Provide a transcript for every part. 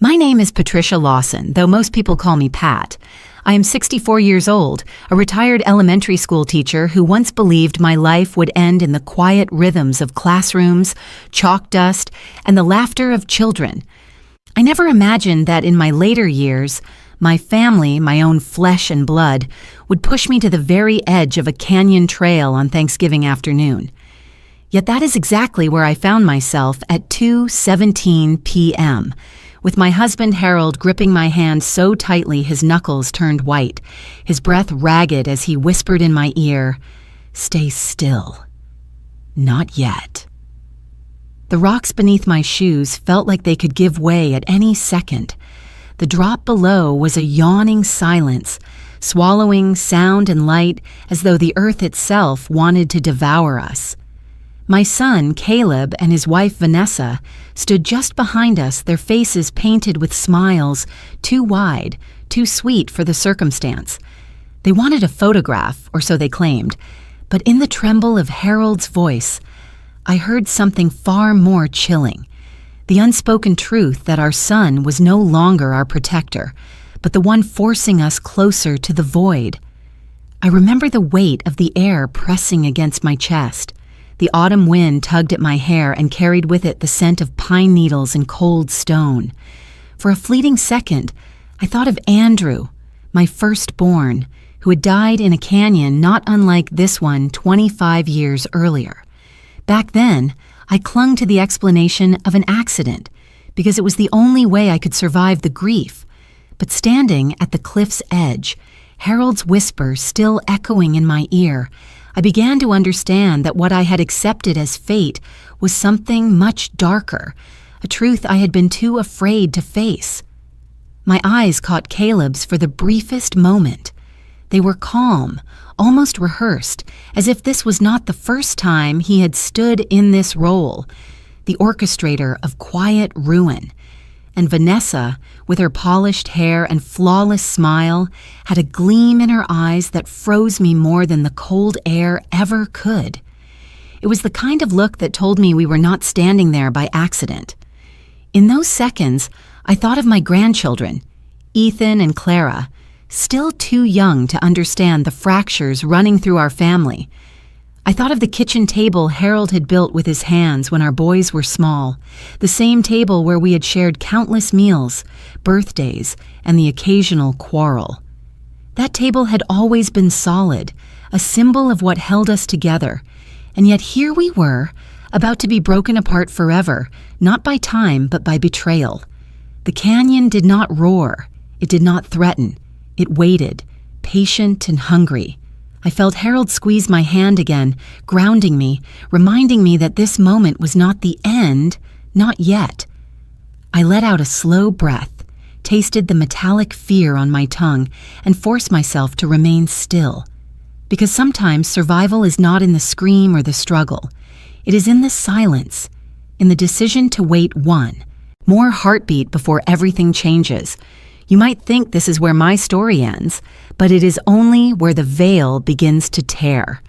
My name is Patricia Lawson, though most people call me Pat. I am 64 years old, a retired elementary school teacher who once believed my life would end in the quiet rhythms of classrooms, chalk dust, and the laughter of children. I never imagined that in my later years, my family, my own flesh and blood, would push me to the very edge of a canyon trail on Thanksgiving afternoon. Yet that is exactly where I found myself at 2:17 p.m., with my husband Harold gripping my hand so tightly his knuckles turned white, his breath ragged as he whispered in my ear, "Stay still. Not yet." The rocks beneath my shoes felt like they could give way at any second. The drop below was a yawning silence, swallowing sound and light as though the earth itself wanted to devour us. My son, Caleb, and his wife, Vanessa, stood just behind us, their faces painted with smiles, too wide, too sweet for the circumstance. They wanted a photograph, or so they claimed, but in the tremble of Harold's voice, I heard something far more chilling, the unspoken truth that our son was no longer our protector, but the one forcing us closer to the void. I remember the weight of the air pressing against my chest. The autumn wind tugged at my hair and carried with it the scent of pine needles and cold stone. For a fleeting second, I thought of Andrew, my firstborn, who had died in a canyon not unlike this one 25 years earlier. Back then, I clung to the explanation of an accident, because it was the only way I could survive the grief. But standing at the cliff's edge, Harold's whisper still echoing in my ear, I began to understand that what I had accepted as fate was something much darker, a truth I had been too afraid to face. My eyes caught Caleb's for the briefest moment. They were calm, almost rehearsed, as if this was not the first time he had stood in this role, the orchestrator of quiet ruin. And Vanessa, with her polished hair and flawless smile, had a gleam in her eyes that froze me more than the cold air ever could. It was the kind of look that told me we were not standing there by accident. In those seconds, I thought of my grandchildren, Ethan and Clara, still too young to understand the fractures running through our family. I thought of the kitchen table Harold had built with his hands when our boys were small, the same table where we had shared countless meals, birthdays, and the occasional quarrel. That table had always been solid, a symbol of what held us together, and yet here we were, about to be broken apart forever, not by time but by betrayal. The canyon did not roar, it did not threaten, it waited, patient and hungry. I felt Harold squeeze my hand again, grounding me, reminding me that this moment was not the end, not yet. I let out a slow breath, tasted the metallic fear on my tongue, and forced myself to remain still. Because sometimes survival is not in the scream or the struggle. It is in the silence, in the decision to wait one, more heartbeat before everything changes. You might think this is where my story ends, but it is only where the veil begins to tear.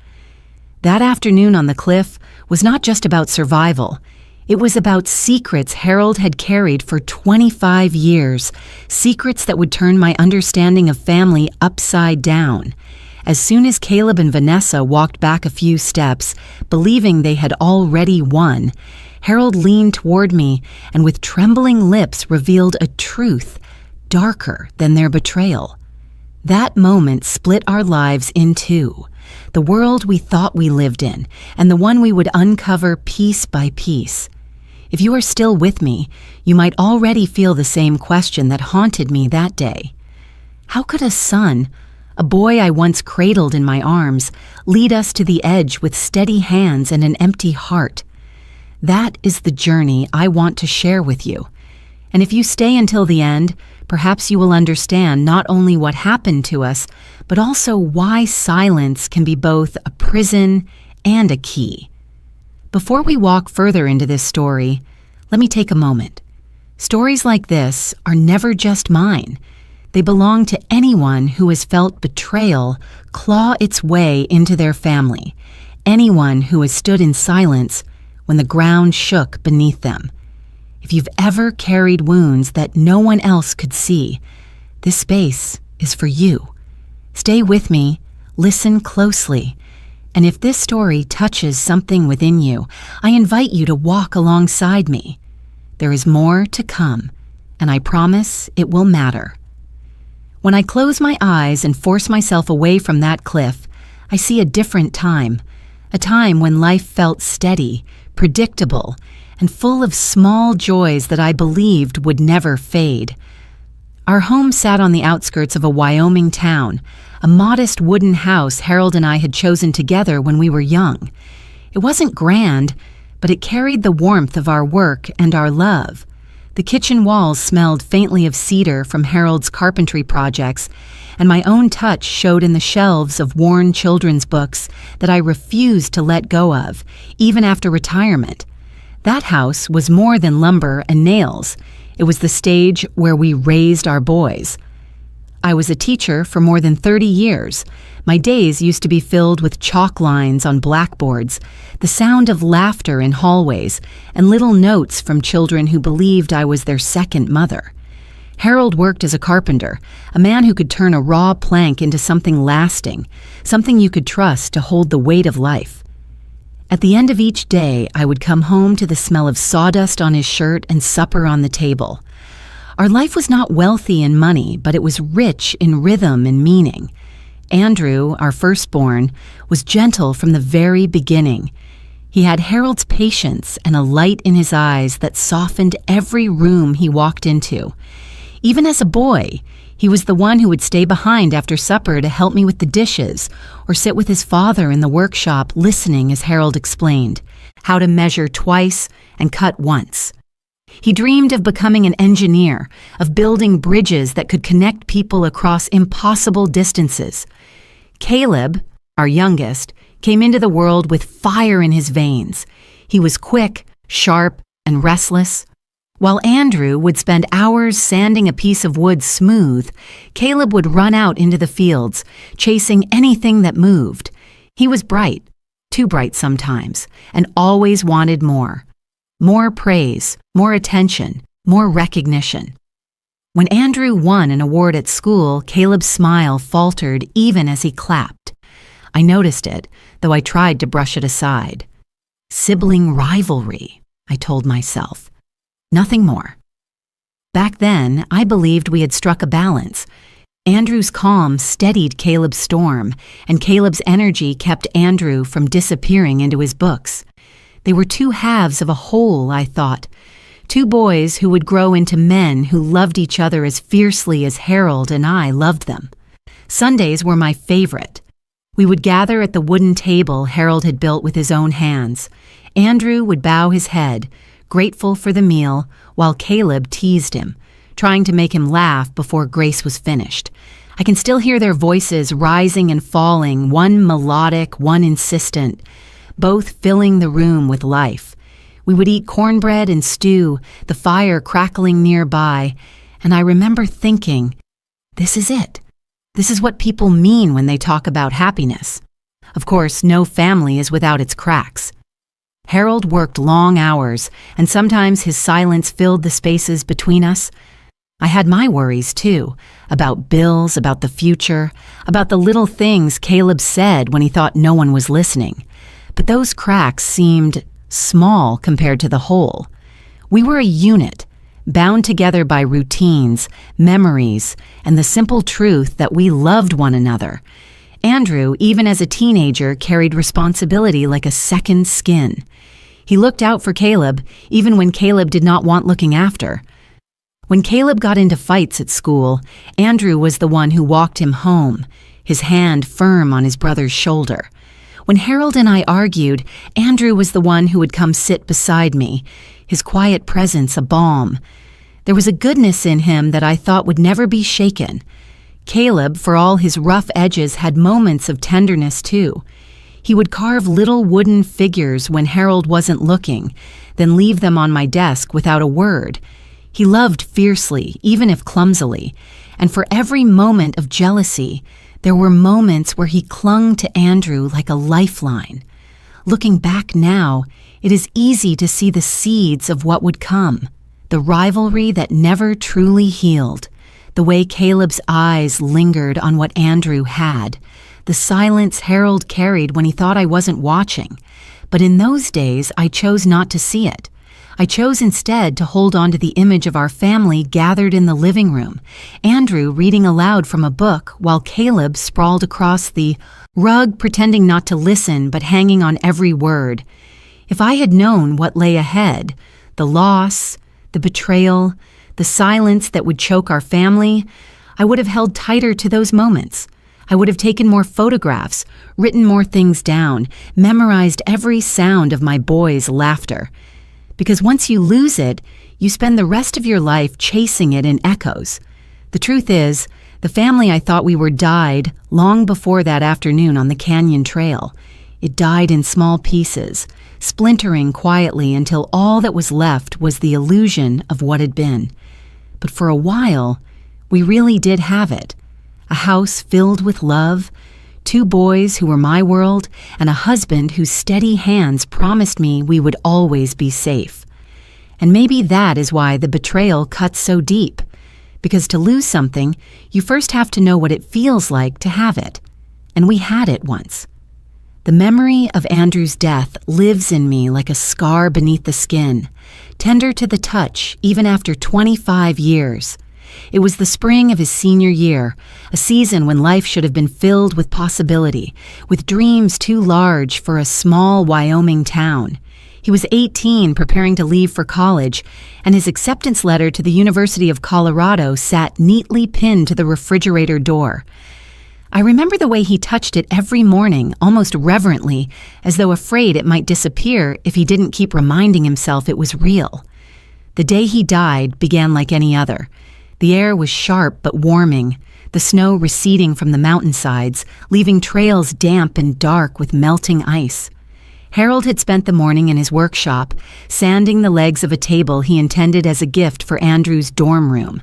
That afternoon on the cliff was not just about survival. It was about secrets Harold had carried for 25 years, secrets that would turn my understanding of family upside down. As soon as Caleb and Vanessa walked back a few steps, believing they had already won, Harold leaned toward me and with trembling lips revealed a truth darker than their betrayal. That moment split our lives in two, the world we thought we lived in, and the one we would uncover piece by piece. If you are still with me, you might already feel the same question that haunted me that day. How could a son, a boy I once cradled in my arms, lead us to the edge with steady hands and an empty heart? That is the journey I want to share with you. And if you stay until the end, perhaps you will understand not only what happened to us, but also why silence can be both a prison and a key. Before we walk further into this story, let me take a moment. Stories like this are never just mine. They belong to anyone who has felt betrayal claw its way into their family, anyone who has stood in silence when the ground shook beneath them. If if you've ever carried wounds that no one else could see, this space is for you. Stay with me, listen closely, and if this story touches something within you, I invite you to walk alongside me. There is more to come, and I promise it will matter. When I close my eyes and force myself away from that cliff, I see a different time, a time when life felt steady, predictable, and full of small joys that I believed would never fade. Our home sat on the outskirts of a Wyoming town, a modest wooden house Harold and I had chosen together when we were young. It wasn't grand, but it carried the warmth of our work and our love. The kitchen walls smelled faintly of cedar from Harold's carpentry projects, and my own touch showed in the shelves of worn children's books that I refused to let go of, even after retirement. That house was more than lumber and nails. It was the stage where we raised our boys. I was a teacher for more than 30 years. My days used to be filled with chalk lines on blackboards, the sound of laughter in hallways, and little notes from children who believed I was their second mother. Harold worked as a carpenter, a man who could turn a raw plank into something lasting, something you could trust to hold the weight of life. At the end of each day, I would come home to the smell of sawdust on his shirt and supper on the table. Our life was not wealthy in money, but it was rich in rhythm and meaning. Andrew, our firstborn, was gentle from the very beginning. He had Harold's patience and a light in his eyes that softened every room he walked into. Even as a boy, he was the one who would stay behind after supper to help me with the dishes, or sit with his father in the workshop listening as Harold explained how to measure twice and cut once. He dreamed of becoming an engineer, of building bridges that could connect people across impossible distances. Caleb, our youngest, came into the world with fire in his veins. He was quick, sharp, and restless. While Andrew would spend hours sanding a piece of wood smooth, Caleb would run out into the fields, chasing anything that moved. He was bright, too bright sometimes, and always wanted more. More praise, more attention, more recognition. When Andrew won an award at school, Caleb's smile faltered even as he clapped. I noticed it, though I tried to brush it aside. Sibling rivalry, I told myself. Nothing more. Back then, I believed we had struck a balance. Andrew's calm steadied Caleb's storm, and Caleb's energy kept Andrew from disappearing into his books. They were two halves of a whole, I thought. Two boys who would grow into men who loved each other as fiercely as Harold and I loved them. Sundays were my favorite. We would gather at the wooden table Harold had built with his own hands. Andrew would bow his head, grateful for the meal, while Caleb teased him, trying to make him laugh before Grace was finished. I can still hear their voices rising and falling, one melodic, one insistent, both filling the room with life. We would eat cornbread and stew, the fire crackling nearby, and I remember thinking, this is it. This is what people mean when they talk about happiness. Of course, no family is without its cracks. Harold worked long hours, and sometimes his silence filled the spaces between us. I had my worries, too, about bills, about the future, about the little things Caleb said when he thought no one was listening. But those cracks seemed small compared to the whole. We were a unit, bound together by routines, memories, and the simple truth that we loved one another. Andrew, even as a teenager, carried responsibility like a second skin. He looked out for Caleb, even when Caleb did not want looking after. When Caleb got into fights at school, Andrew was the one who walked him home, his hand firm on his brother's shoulder. When Harold and I argued, Andrew was the one who would come sit beside me, his quiet presence a balm. There was a goodness in him that I thought would never be shaken. Caleb, for all his rough edges, had moments of tenderness too. He would carve little wooden figures when Harold wasn't looking, then leave them on my desk without a word. He loved fiercely, even if clumsily, and for every moment of jealousy, there were moments where he clung to Andrew like a lifeline. Looking back now, it is easy to see the seeds of what would come. The rivalry that never truly healed. The way Caleb's eyes lingered on what Andrew had. The silence Harold carried when he thought I wasn't watching. But in those days, I chose not to see it. I chose instead to hold on to the image of our family gathered in the living room, Andrew reading aloud from a book while Caleb sprawled across the rug pretending not to listen but hanging on every word. If I had known what lay ahead, the loss, the betrayal, the silence that would choke our family, I would have held tighter to those moments. I would have taken more photographs, written more things down, memorized every sound of my boys' laughter. Because once you lose it, you spend the rest of your life chasing it in echoes. The truth is, the family I thought we were died long before that afternoon on the canyon trail. It died in small pieces, splintering quietly until all that was left was the illusion of what had been. But for a while, we really did have it. A house filled with love, 2 boys who were my world, and a husband whose steady hands promised me we would always be safe. And maybe that is why the betrayal cuts so deep. Because to lose something, you first have to know what it feels like to have it. And we had it once. The memory of Andrew's death lives in me like a scar beneath the skin, tender to the touch even after 25 years. It was the spring of his senior year, a season when life should have been filled with possibility, with dreams too large for a small Wyoming town. He was 18, preparing to leave for college, and his acceptance letter to the University of Colorado sat neatly pinned to the refrigerator door. I remember the way he touched it every morning, almost reverently, as though afraid it might disappear if he didn't keep reminding himself it was real. The day he died began like any other. The air was sharp but warming, the snow receding from the mountainsides, leaving trails damp and dark with melting ice. Harold had spent the morning in his workshop, sanding the legs of a table he intended as a gift for Andrew's dorm room.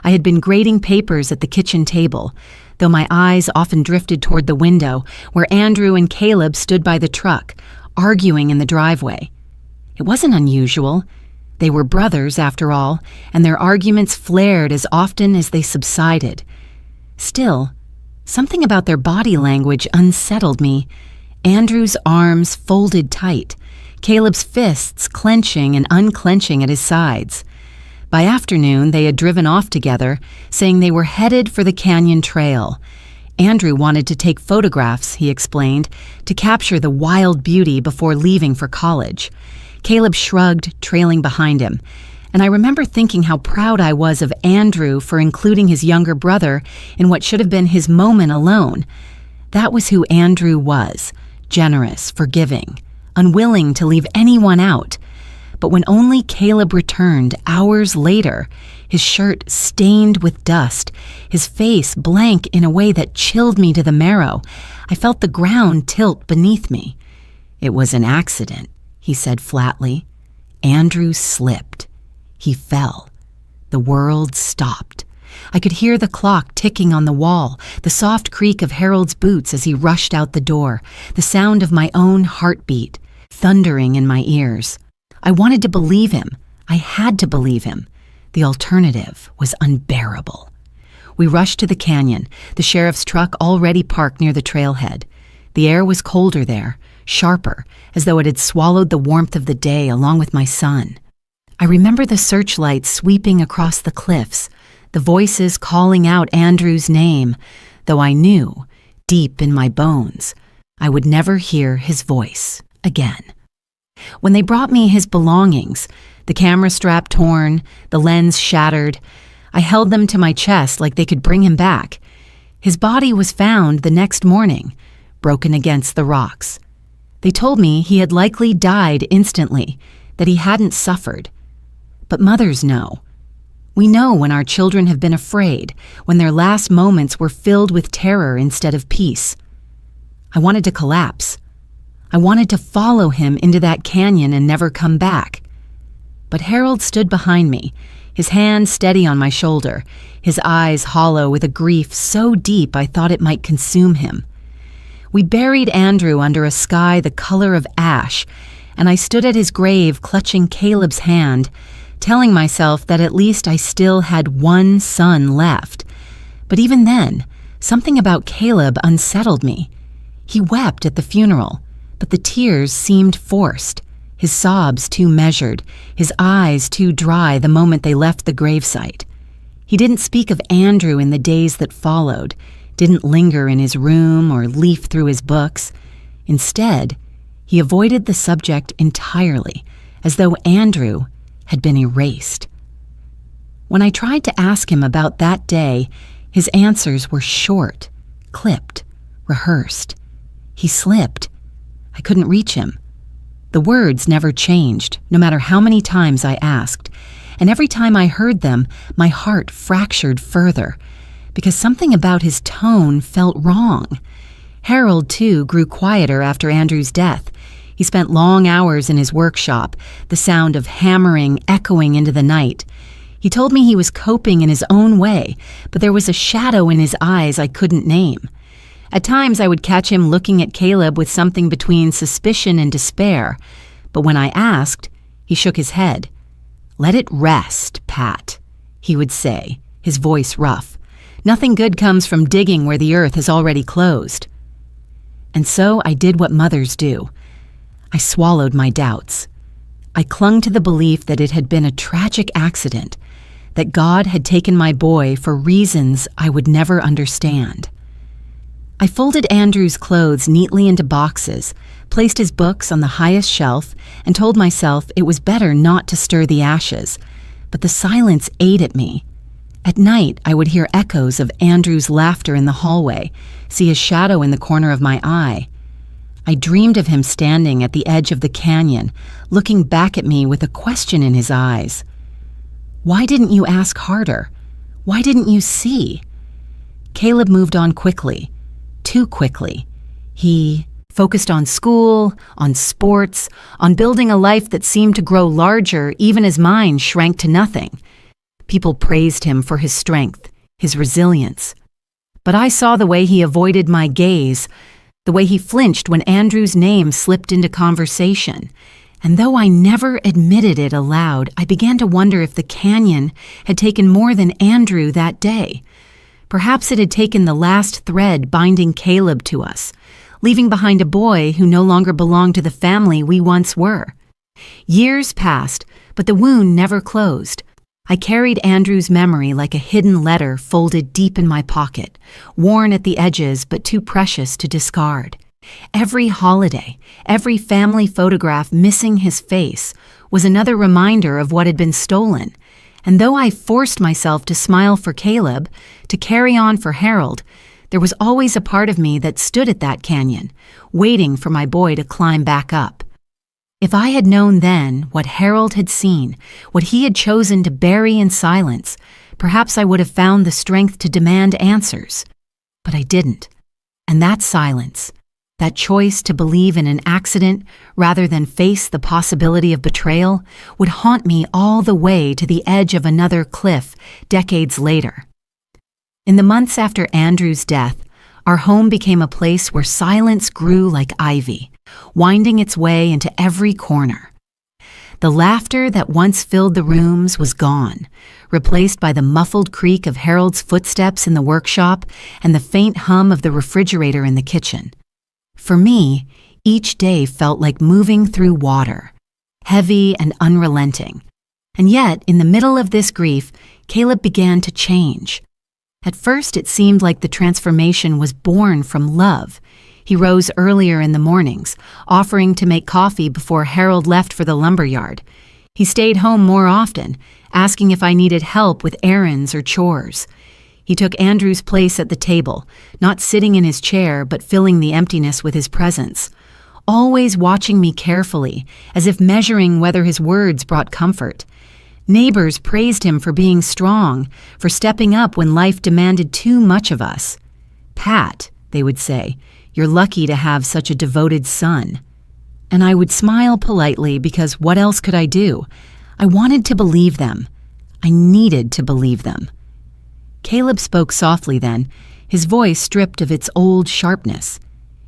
I had been grading papers at the kitchen table, though my eyes often drifted toward the window where Andrew and Caleb stood by the truck, arguing in the driveway. It wasn't unusual. They were brothers, after all, and their arguments flared as often as they subsided. Still, something about their body language unsettled me. Andrew's arms folded tight, Caleb's fists clenching and unclenching at his sides. By afternoon, they had driven off together, saying they were headed for the canyon trail. Andrew wanted to take photographs, he explained, to capture the wild beauty before leaving for college. Caleb shrugged, trailing behind him, and I remember thinking how proud I was of Andrew for including his younger brother in what should have been his moment alone. That was who Andrew was, generous, forgiving, unwilling to leave anyone out. But when only Caleb returned hours later, his shirt stained with dust, his face blank in a way that chilled me to the marrow, I felt the ground tilt beneath me. It was an accident, he said flatly. Andrew slipped. He fell. The world stopped. I could hear the clock ticking on the wall, the soft creak of Harold's boots as he rushed out the door, the sound of my own heartbeat, thundering in my ears. I wanted to believe him. I had to believe him. The alternative was unbearable. We rushed to the canyon, the sheriff's truck already parked near the trailhead. The air was colder there, sharper, as though it had swallowed the warmth of the day along with my son. I remember the searchlights sweeping across the cliffs, the voices calling out Andrew's name, though I knew, deep in my bones, I would never hear his voice again. When they brought me his belongings, the camera strap torn, the lens shattered, I held them to my chest like they could bring him back. His body was found the next morning, broken against the rocks. They told me he had likely died instantly, that he hadn't suffered. But mothers know. We know when our children have been afraid, when their last moments were filled with terror instead of peace. I wanted to collapse. I wanted to follow him into that canyon and never come back. But Harold stood behind me, his hand steady on my shoulder, his eyes hollow with a grief so deep I thought it might consume him. We buried Andrew under a sky the color of ash, and I stood at his grave clutching Caleb's hand, telling myself that at least I still had one son left. But even then, something about Caleb unsettled me. He wept at the funeral, but the tears seemed forced, his sobs too measured, his eyes too dry the moment they left the gravesite. He didn't speak of Andrew in the days that followed, didn't linger in his room or leaf through his books. Instead, he avoided the subject entirely, as though Andrew had been erased. When I tried to ask him about that day, his answers were short, clipped, rehearsed. He slipped. I couldn't reach him. The words never changed, no matter how many times I asked, and every time I heard them, my heart fractured further, because something about his tone felt wrong. Harold, too, grew quieter after Andrew's death. He spent long hours in his workshop, the sound of hammering echoing into the night. He told me he was coping in his own way, but there was a shadow in his eyes I couldn't name. At times I would catch him looking at Caleb with something between suspicion and despair, but when I asked, he shook his head. "Let it rest, Pat," he would say, his voice rough. "Nothing good comes from digging where the earth has already closed." And so I did what mothers do. I swallowed my doubts. I clung to the belief that it had been a tragic accident, that God had taken my boy for reasons I would never understand. I folded Andrew's clothes neatly into boxes, placed his books on the highest shelf, and told myself it was better not to stir the ashes. But the silence ate at me. At night, I would hear echoes of Andrew's laughter in the hallway, see his shadow in the corner of my eye. I dreamed of him standing at the edge of the canyon, looking back at me with a question in his eyes. Why didn't you ask harder? Why didn't you see? Caleb moved on quickly. Too quickly. He focused on school, on sports, on building a life that seemed to grow larger even as mine shrank to nothing. People praised him for his strength, his resilience. But I saw the way he avoided my gaze, the way he flinched when Andrew's name slipped into conversation. And though I never admitted it aloud, I began to wonder if the canyon had taken more than Andrew that day. Perhaps it had taken the last thread binding Caleb to us, leaving behind a boy who no longer belonged to the family we once were. Years passed, but the wound never closed. I carried Andrew's memory like a hidden letter folded deep in my pocket, worn at the edges but too precious to discard. Every holiday, every family photograph missing his face was another reminder of what had been stolen. And though I forced myself to smile for Caleb, to carry on for Harold, there was always a part of me that stood at that canyon, waiting for my boy to climb back up. If I had known then what Harold had seen, what he had chosen to bury in silence, perhaps I would have found the strength to demand answers. But I didn't. And that silence, that choice to believe in an accident rather than face the possibility of betrayal, would haunt me all the way to the edge of another cliff decades later. In the months after Andrew's death, our home became a place where silence grew like ivy, winding its way into every corner. The laughter that once filled the rooms was gone, replaced by the muffled creak of Harold's footsteps in the workshop and the faint hum of the refrigerator in the kitchen. For me, each day felt like moving through water, heavy and unrelenting. And yet, in the middle of this grief, Caleb began to change. At first, it seemed like the transformation was born from love. He rose earlier in the mornings, offering to make coffee before Harold left for the lumberyard. He stayed home more often, asking if I needed help with errands or chores. He took Andrew's place at the table, not sitting in his chair, but filling the emptiness with his presence, always watching me carefully, as if measuring whether his words brought comfort. Neighbors praised him for being strong, for stepping up when life demanded too much of us. "Pat," they would say, "you're lucky to have such a devoted son." And I would smile politely because what else could I do? I wanted to believe them. I needed to believe them. Caleb spoke softly then, his voice stripped of its old sharpness.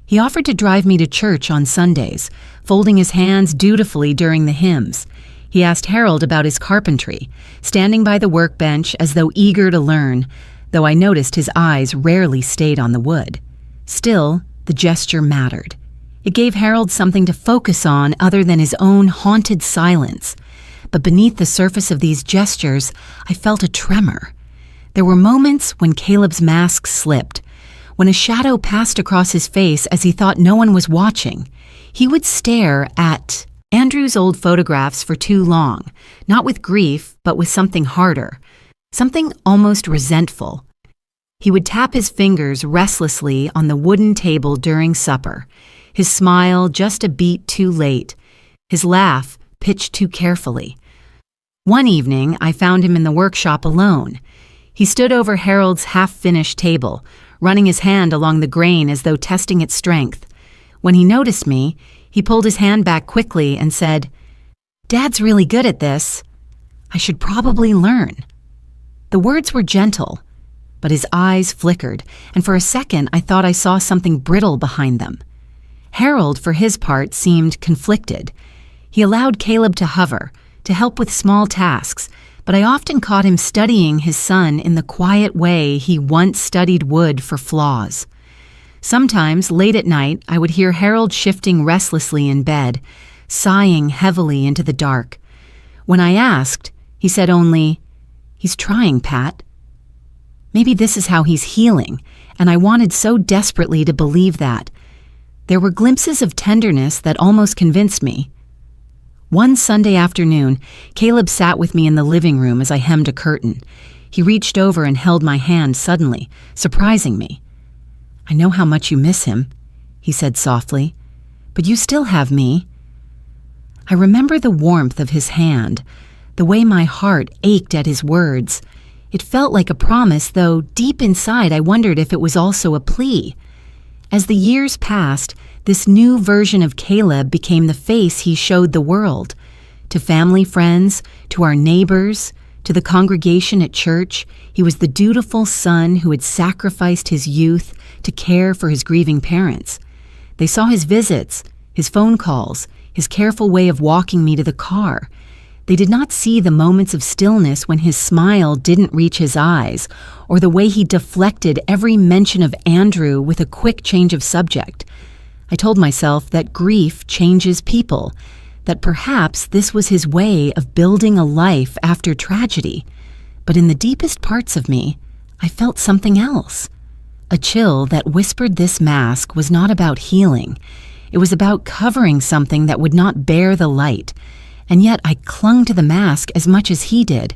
He offered to drive me to church on Sundays, folding his hands dutifully during the hymns. He asked Harold about his carpentry, standing by the workbench as though eager to learn, though I noticed his eyes rarely stayed on the wood. Still, the gesture mattered. It gave Harold something to focus on other than his own haunted silence. But beneath the surface of these gestures, I felt a tremor. There were moments when Caleb's mask slipped, when a shadow passed across his face as he thought no one was watching. He would stare at Andrew's old photographs for too long, not with grief, but with something harder, something almost resentful. He would tap his fingers restlessly on the wooden table during supper, his smile just a beat too late, his laugh pitched too carefully. One evening, I found him in the workshop alone. He stood over Harold's half-finished table, running his hand along the grain as though testing its strength. When he noticed me, he pulled his hand back quickly and said, "Dad's really good at this. I should probably learn." The words were gentle, but his eyes flickered, and for a second I thought I saw something brittle behind them. Harold, for his part, seemed conflicted. He allowed Caleb to hover, to help with small tasks, but I often caught him studying his son in the quiet way he once studied wood for flaws. Sometimes, late at night, I would hear Harold shifting restlessly in bed, sighing heavily into the dark. When I asked, he said only, "He's trying, Pat." Maybe this is how he's healing, and I wanted so desperately to believe that. There were glimpses of tenderness that almost convinced me. One Sunday afternoon, Caleb sat with me in the living room as I hemmed a curtain. He reached over and held my hand suddenly, surprising me. "I know how much you miss him," he said softly, "but you still have me." I remember the warmth of his hand, the way my heart ached at his words. It felt like a promise, though deep inside I wondered if it was also a plea. As the years passed, this new version of Caleb became the face he showed the world. To family friends, to our neighbors, to the congregation at church, he was the dutiful son who had sacrificed his youth to care for his grieving parents. They saw his visits, his phone calls, his careful way of walking me to the car. They did not see the moments of stillness when his smile didn't reach his eyes, or the way he deflected every mention of Andrew with a quick change of subject. I told myself that grief changes people, that perhaps this was his way of building a life after tragedy. But in the deepest parts of me, I felt something else. A chill that whispered this mask was not about healing. It was about covering something that would not bear the light. And yet I clung to the mask as much as he did,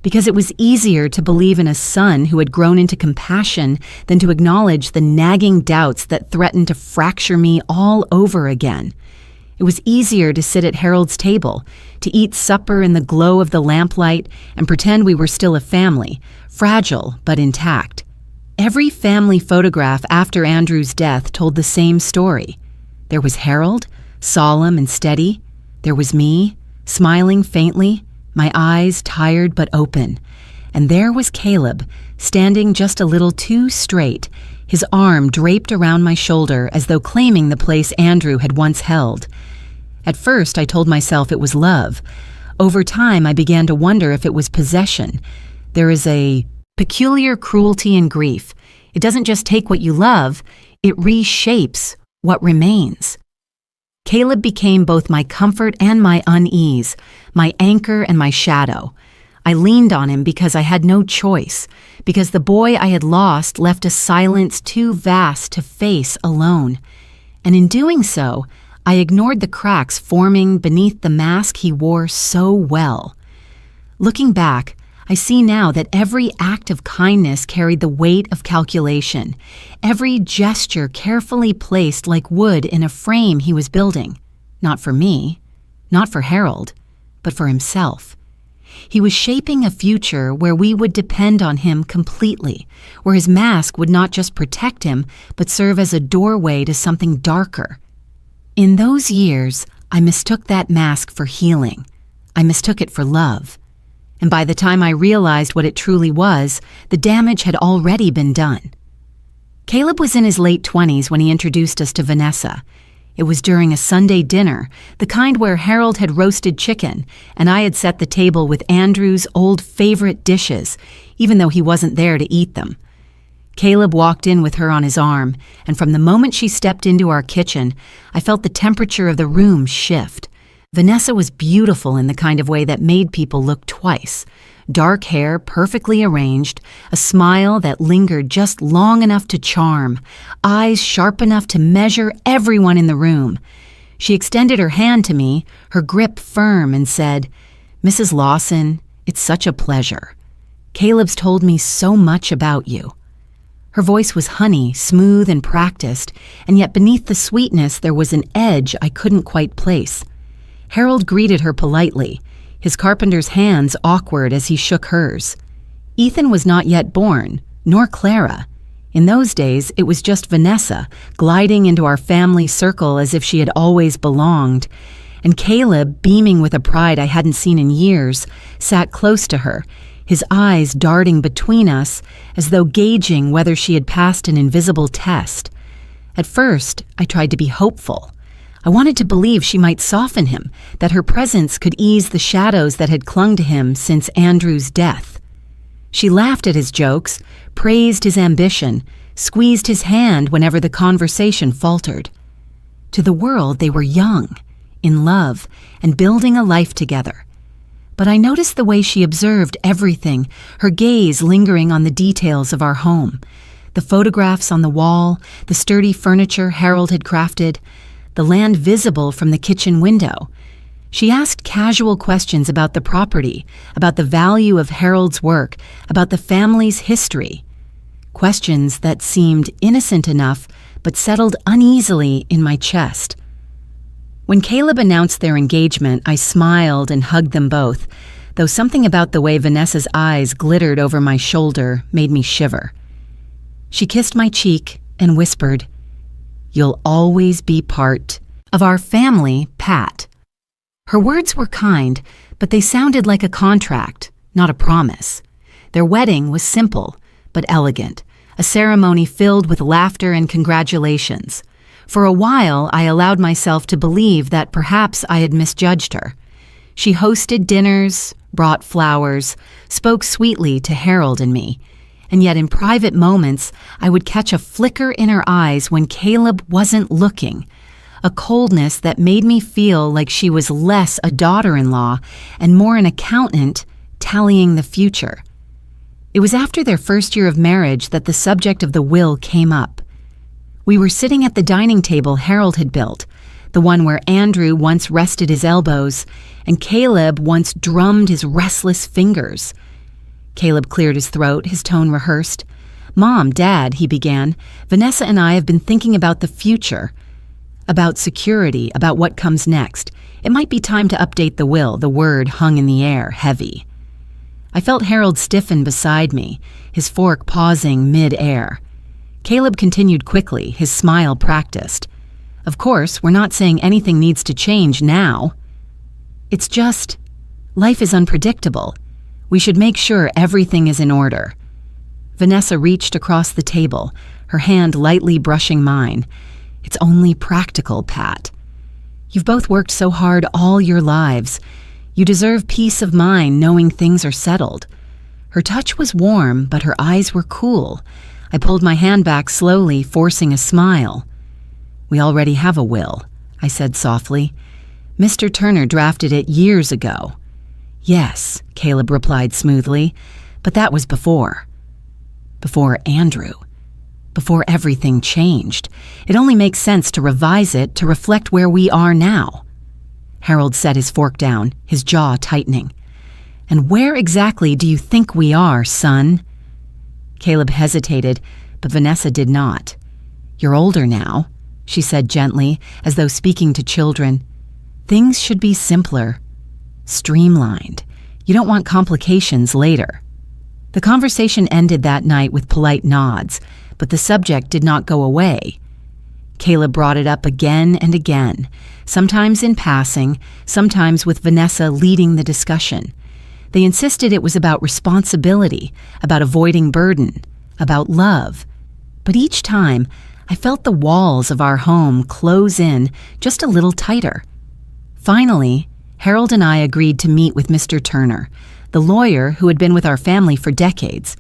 because it was easier to believe in a son who had grown into compassion than to acknowledge the nagging doubts that threatened to fracture me all over again. It was easier to sit at Harold's table, to eat supper in the glow of the lamplight and pretend we were still a family, fragile but intact. Every family photograph after Andrew's death told the same story. There was Harold, solemn and steady. There was me, smiling faintly, my eyes tired but open. And there was Caleb, standing just a little too straight, his arm draped around my shoulder as though claiming the place Andrew had once held. At first, I told myself it was love. Over time, I began to wonder if it was possession. There is a peculiar cruelty in grief. It doesn't just take what you love, it reshapes what remains. Caleb became both my comfort and my unease, my anchor and my shadow. I leaned on him because I had no choice, because the boy I had lost left a silence too vast to face alone. And in doing so, I ignored the cracks forming beneath the mask he wore so well. Looking back, I see now that every act of kindness carried the weight of calculation, every gesture carefully placed like wood in a frame he was building, not for me, not for Harold, but for himself. He was shaping a future where we would depend on him completely, where his mask would not just protect him, but serve as a doorway to something darker. In those years, I mistook that mask for healing. I mistook it for love. And by the time I realized what it truly was, the damage had already been done. Caleb was in his late 20s when he introduced us to Vanessa. It was during a Sunday dinner, the kind where Harold had roasted chicken, and I had set the table with Andrew's old favorite dishes, even though he wasn't there to eat them. Caleb walked in with her on his arm, and from the moment she stepped into our kitchen, I felt the temperature of the room shift. Vanessa was beautiful in the kind of way that made people look twice. Dark hair perfectly arranged, a smile that lingered just long enough to charm, eyes sharp enough to measure everyone in the room. She extended her hand to me, her grip firm, and said, "Mrs. Lawson, it's such a pleasure. Caleb's told me so much about you." Her voice was honey, smooth and practiced, and yet beneath the sweetness there was an edge I couldn't quite place. Harold greeted her politely, his carpenter's hands awkward as he shook hers. Ethan was not yet born, nor Clara. In those days, it was just Vanessa, gliding into our family circle as if she had always belonged, and Caleb, beaming with a pride I hadn't seen in years, sat close to her, his eyes darting between us as though gauging whether she had passed an invisible test. At first, I tried to be hopeful. I wanted to believe she might soften him, that her presence could ease the shadows that had clung to him since Andrew's death. She laughed at his jokes, praised his ambition, squeezed his hand whenever the conversation faltered. To the world, they were young, in love, and building a life together. But I noticed the way she observed everything, her gaze lingering on the details of our home. The photographs on the wall, the sturdy furniture Harold had crafted, the land visible from the kitchen window. She asked casual questions about the property, about the value of Harold's work, about the family's history. Questions that seemed innocent enough, but settled uneasily in my chest. When Caleb announced their engagement, I smiled and hugged them both, though something about the way Vanessa's eyes glittered over my shoulder made me shiver. She kissed my cheek and whispered, "You'll always be part of our family, Pat." Her words were kind, but they sounded like a contract, not a promise. Their wedding was simple, but elegant, a ceremony filled with laughter and congratulations. For a while, I allowed myself to believe that perhaps I had misjudged her. She hosted dinners, brought flowers, spoke sweetly to Harold and me, and yet in private moments, I would catch a flicker in her eyes when Caleb wasn't looking, a coldness that made me feel like she was less a daughter-in-law and more an accountant tallying the future. It was after their first year of marriage that the subject of the will came up. We were sitting at the dining table Harold had built, the one where Andrew once rested his elbows and Caleb once drummed his restless fingers. Caleb cleared his throat, his tone rehearsed. "Mom, Dad," he began, "Vanessa and I have been thinking about the future, about security, about what comes next. It might be time to update the will." The word hung in the air, heavy. I felt Harold stiffen beside me, his fork pausing mid-air. Caleb continued quickly, his smile practiced. "Of course, we're not saying anything needs to change now. It's just, life is unpredictable. We should make sure everything is in order." Vanessa reached across the table, her hand lightly brushing mine. "It's only practical, Pat. You've both worked so hard all your lives. You deserve peace of mind knowing things are settled." Her touch was warm, but her eyes were cool. I pulled my hand back slowly, forcing a smile. "We already have a will," I said softly. "Mr. Turner drafted it years ago." "Yes," Caleb replied smoothly, "but that was before Andrew. Before everything changed. It only makes sense to revise it to reflect where we are now." Harold set his fork down, his jaw tightening. "And where exactly do you think we are, son?" Caleb hesitated, but Vanessa did not. "You're older now," she said gently, as though speaking to children. "Things should be simpler, streamlined. You don't want complications later." The conversation ended that night with polite nods, but the subject did not go away. Caleb brought it up again and again, sometimes in passing, sometimes with Vanessa leading the discussion. They insisted it was about responsibility, about avoiding burden, about love. But each time, I felt the walls of our home close in just a little tighter. Finally, Harold and I agreed to meet with Mr. Turner, the lawyer who had been with our family for decades.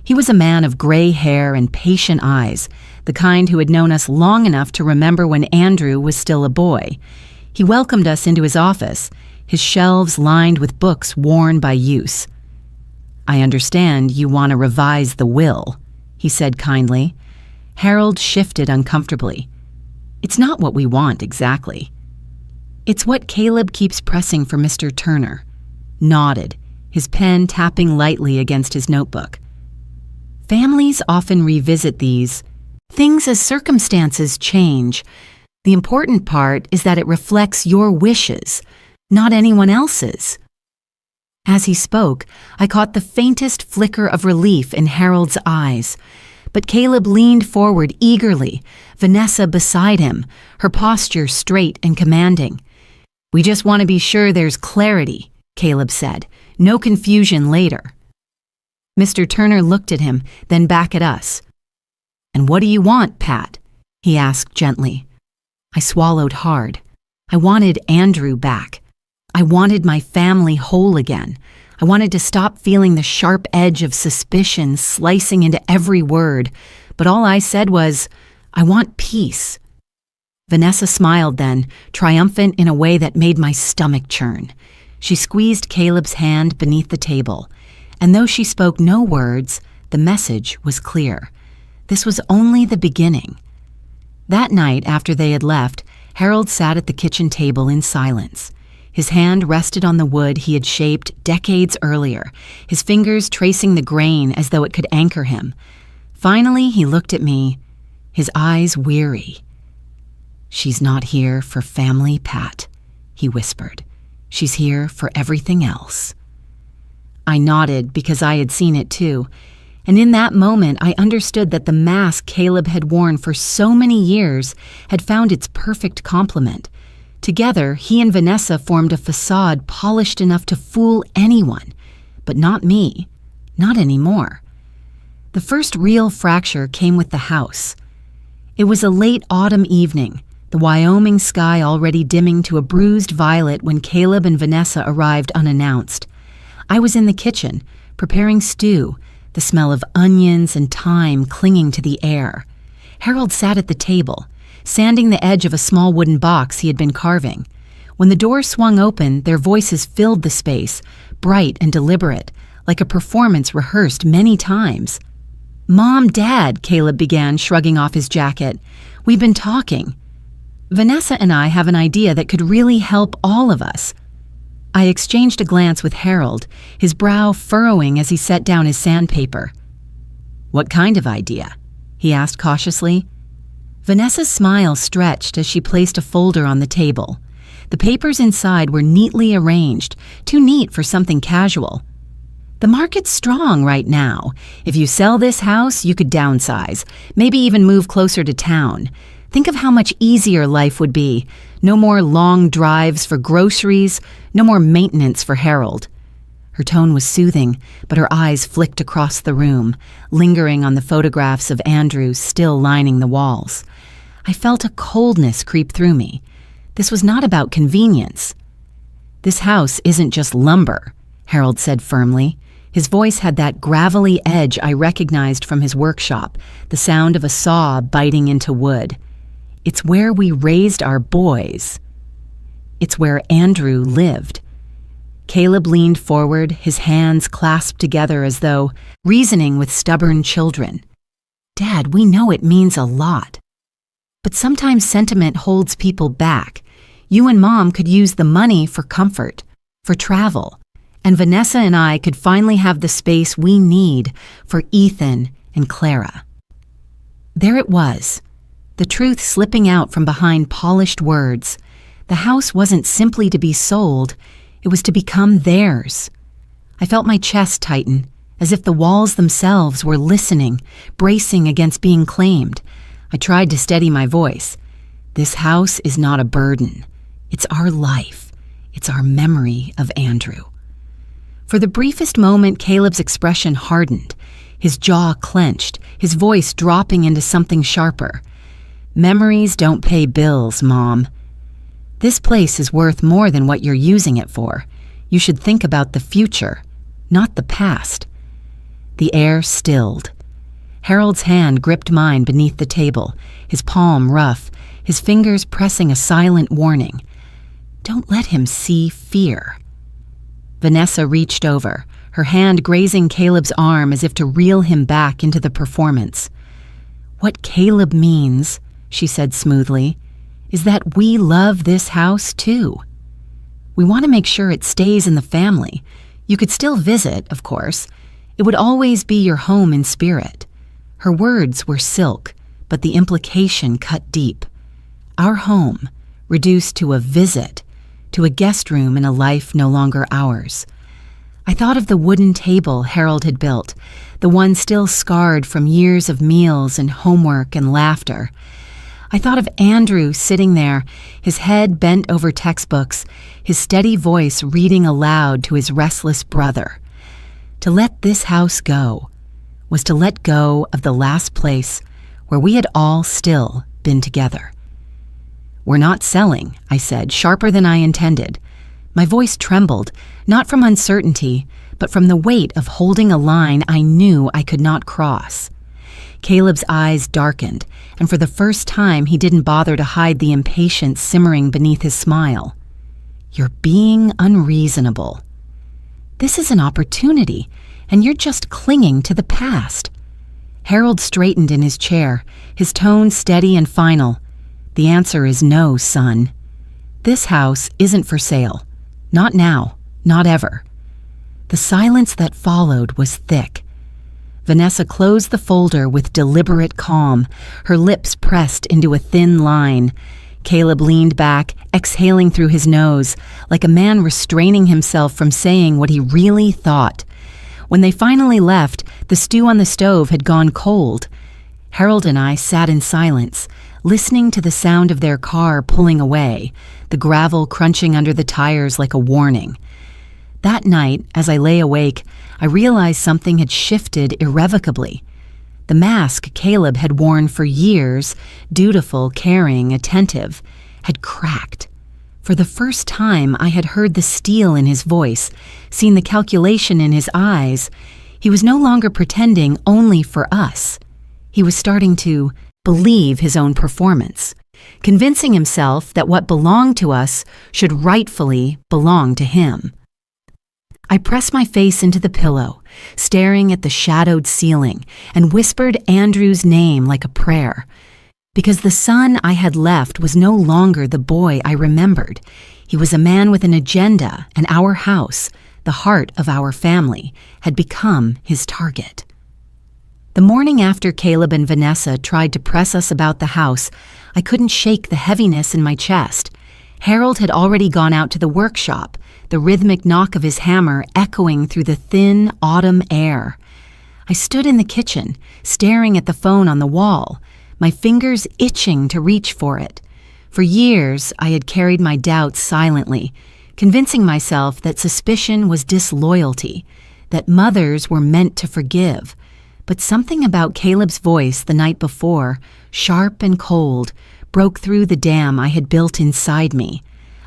He was a man of gray hair and patient eyes, the kind who had known us long enough to remember when Andrew was still a boy. He welcomed us into his office, his shelves lined with books worn by use. "I understand you want to revise the will," he said kindly. Harold shifted uncomfortably. "It's not what we want exactly." "It's what Caleb keeps pressing for Mr. Turner," nodded, his pen tapping lightly against his notebook. "Families often revisit these things as circumstances change. The important part is that it reflects your wishes, not anyone else's." As he spoke, I caught the faintest flicker of relief in Harold's eyes. But Caleb leaned forward eagerly, Vanessa beside him, her posture straight and commanding. "We just want to be sure there's clarity," Caleb said. "No confusion later." Mr. Turner looked at him, then back at us. "And what do you want, Pat?" he asked gently. I swallowed hard. I wanted Andrew back. I wanted my family whole again. I wanted to stop feeling the sharp edge of suspicion slicing into every word, but all I said was, "I want peace." Vanessa smiled then, triumphant in a way that made my stomach churn. She squeezed Caleb's hand beneath the table, and though she spoke no words, the message was clear. This was only the beginning. That night, after they had left, Harold sat at the kitchen table in silence. His hand rested on the wood he had shaped decades earlier, his fingers tracing the grain as though it could anchor him. Finally, he looked at me, his eyes weary. "She's not here for family, Pat," he whispered. "She's here for everything else." I nodded because I had seen it too, and in that moment I understood that the mask Caleb had worn for so many years had found its perfect complement. Together, he and Vanessa formed a facade polished enough to fool anyone, but not me, not anymore. The first real fracture came with the house. It was a late autumn evening, the Wyoming sky already dimming to a bruised violet when Caleb and Vanessa arrived unannounced. I was in the kitchen, preparing stew, the smell of onions and thyme clinging to the air. Harold sat at the table, sanding the edge of a small wooden box he had been carving. When the door swung open, their voices filled the space, bright and deliberate, like a performance rehearsed many times. "Mom, Dad," Caleb began, shrugging off his jacket. "We've been talking. Vanessa and I have an idea that could really help all of us." I exchanged a glance with Harold, his brow furrowing as he set down his sandpaper. "What kind of idea?" he asked cautiously. Vanessa's smile stretched as she placed a folder on the table. The papers inside were neatly arranged, too neat for something casual. "The market's strong right now. If you sell this house, you could downsize, maybe even move closer to town. Think of how much easier life would be. No more long drives for groceries, no more maintenance for Harold." Her tone was soothing, but her eyes flicked across the room, lingering on the photographs of Andrew still lining the walls. I felt a coldness creep through me. This was not about convenience. "This house isn't just lumber," Harold said firmly. His voice had that gravelly edge I recognized from his workshop, the sound of a saw biting into wood. "It's where we raised our boys. It's where Andrew lived." Caleb leaned forward, his hands clasped together as though reasoning with stubborn children. "Dad, we know it means a lot. But sometimes sentiment holds people back. You and Mom could use the money for comfort, for travel, and Vanessa and I could finally have the space we need for Ethan and Clara." There it was, the truth slipping out from behind polished words. The house wasn't simply to be sold, it was to become theirs. I felt my chest tighten, as if the walls themselves were listening, bracing against being claimed. I tried to steady my voice. "This house is not a burden. It's our life. It's our memory of Andrew." For the briefest moment, Caleb's expression hardened, his jaw clenched, his voice dropping into something sharper. Memories don't pay bills, Mom. This place is worth more than what you're using it for. You should think about the future, not the past. The air stilled. Harold's hand gripped mine beneath the table, his palm rough, his fingers pressing a silent warning. Don't let him see fear. Vanessa reached over, her hand grazing Caleb's arm as if to reel him back into the performance. What Caleb means, she said smoothly, is that we love this house too. We want to make sure it stays in the family. You could still visit, of course. It would always be your home in spirit. Her words were silk, but the implication cut deep. Our home, reduced to a visit, to a guest room in a life no longer ours. I thought of the wooden table Harold had built, the one still scarred from years of meals and homework and laughter. I thought of Andrew sitting there, his head bent over textbooks, his steady voice reading aloud to his restless brother. To let this house go was to let go of the last place where we had all still been together. We're not selling, I said, sharper than I intended. My voice trembled, not from uncertainty, but from the weight of holding a line I knew I could not cross. Caleb's eyes darkened, and for the first time he didn't bother to hide the impatience simmering beneath his smile. You're being unreasonable. This is an opportunity, and you're just clinging to the past. Harold straightened in his chair, his tone steady and final. The answer is no, son. This house isn't for sale. Not now, not ever. The silence that followed was thick. Vanessa closed the folder with deliberate calm, her lips pressed into a thin line. Caleb leaned back, exhaling through his nose, like a man restraining himself from saying what he really thought. When they finally left, the stew on the stove had gone cold. Harold and I sat in silence, listening to the sound of their car pulling away, the gravel crunching under the tires like a warning. That night, as I lay awake, I realized something had shifted irrevocably. The mask Caleb had worn for years, dutiful, caring, attentive, had cracked. For the first time, I had heard the steel in his voice, seen the calculation in his eyes. He was no longer pretending only for us. He was starting to believe his own performance, convincing himself that what belonged to us should rightfully belong to him. I pressed my face into the pillow, staring at the shadowed ceiling, and whispered Andrew's name like a prayer. Because the son I had left was no longer the boy I remembered. He was a man with an agenda, and our house, the heart of our family, had become his target. The morning after Caleb and Vanessa tried to press us about the house, I couldn't shake the heaviness in my chest. Harold had already gone out to the workshop, the rhythmic knock of his hammer echoing through the thin autumn air. I stood in the kitchen, staring at the phone on the wall, my fingers itching to reach for it. For years, I had carried my doubts silently, convincing myself that suspicion was disloyalty, that mothers were meant to forgive. But something about Caleb's voice the night before, sharp and cold, broke through the dam I had built inside me.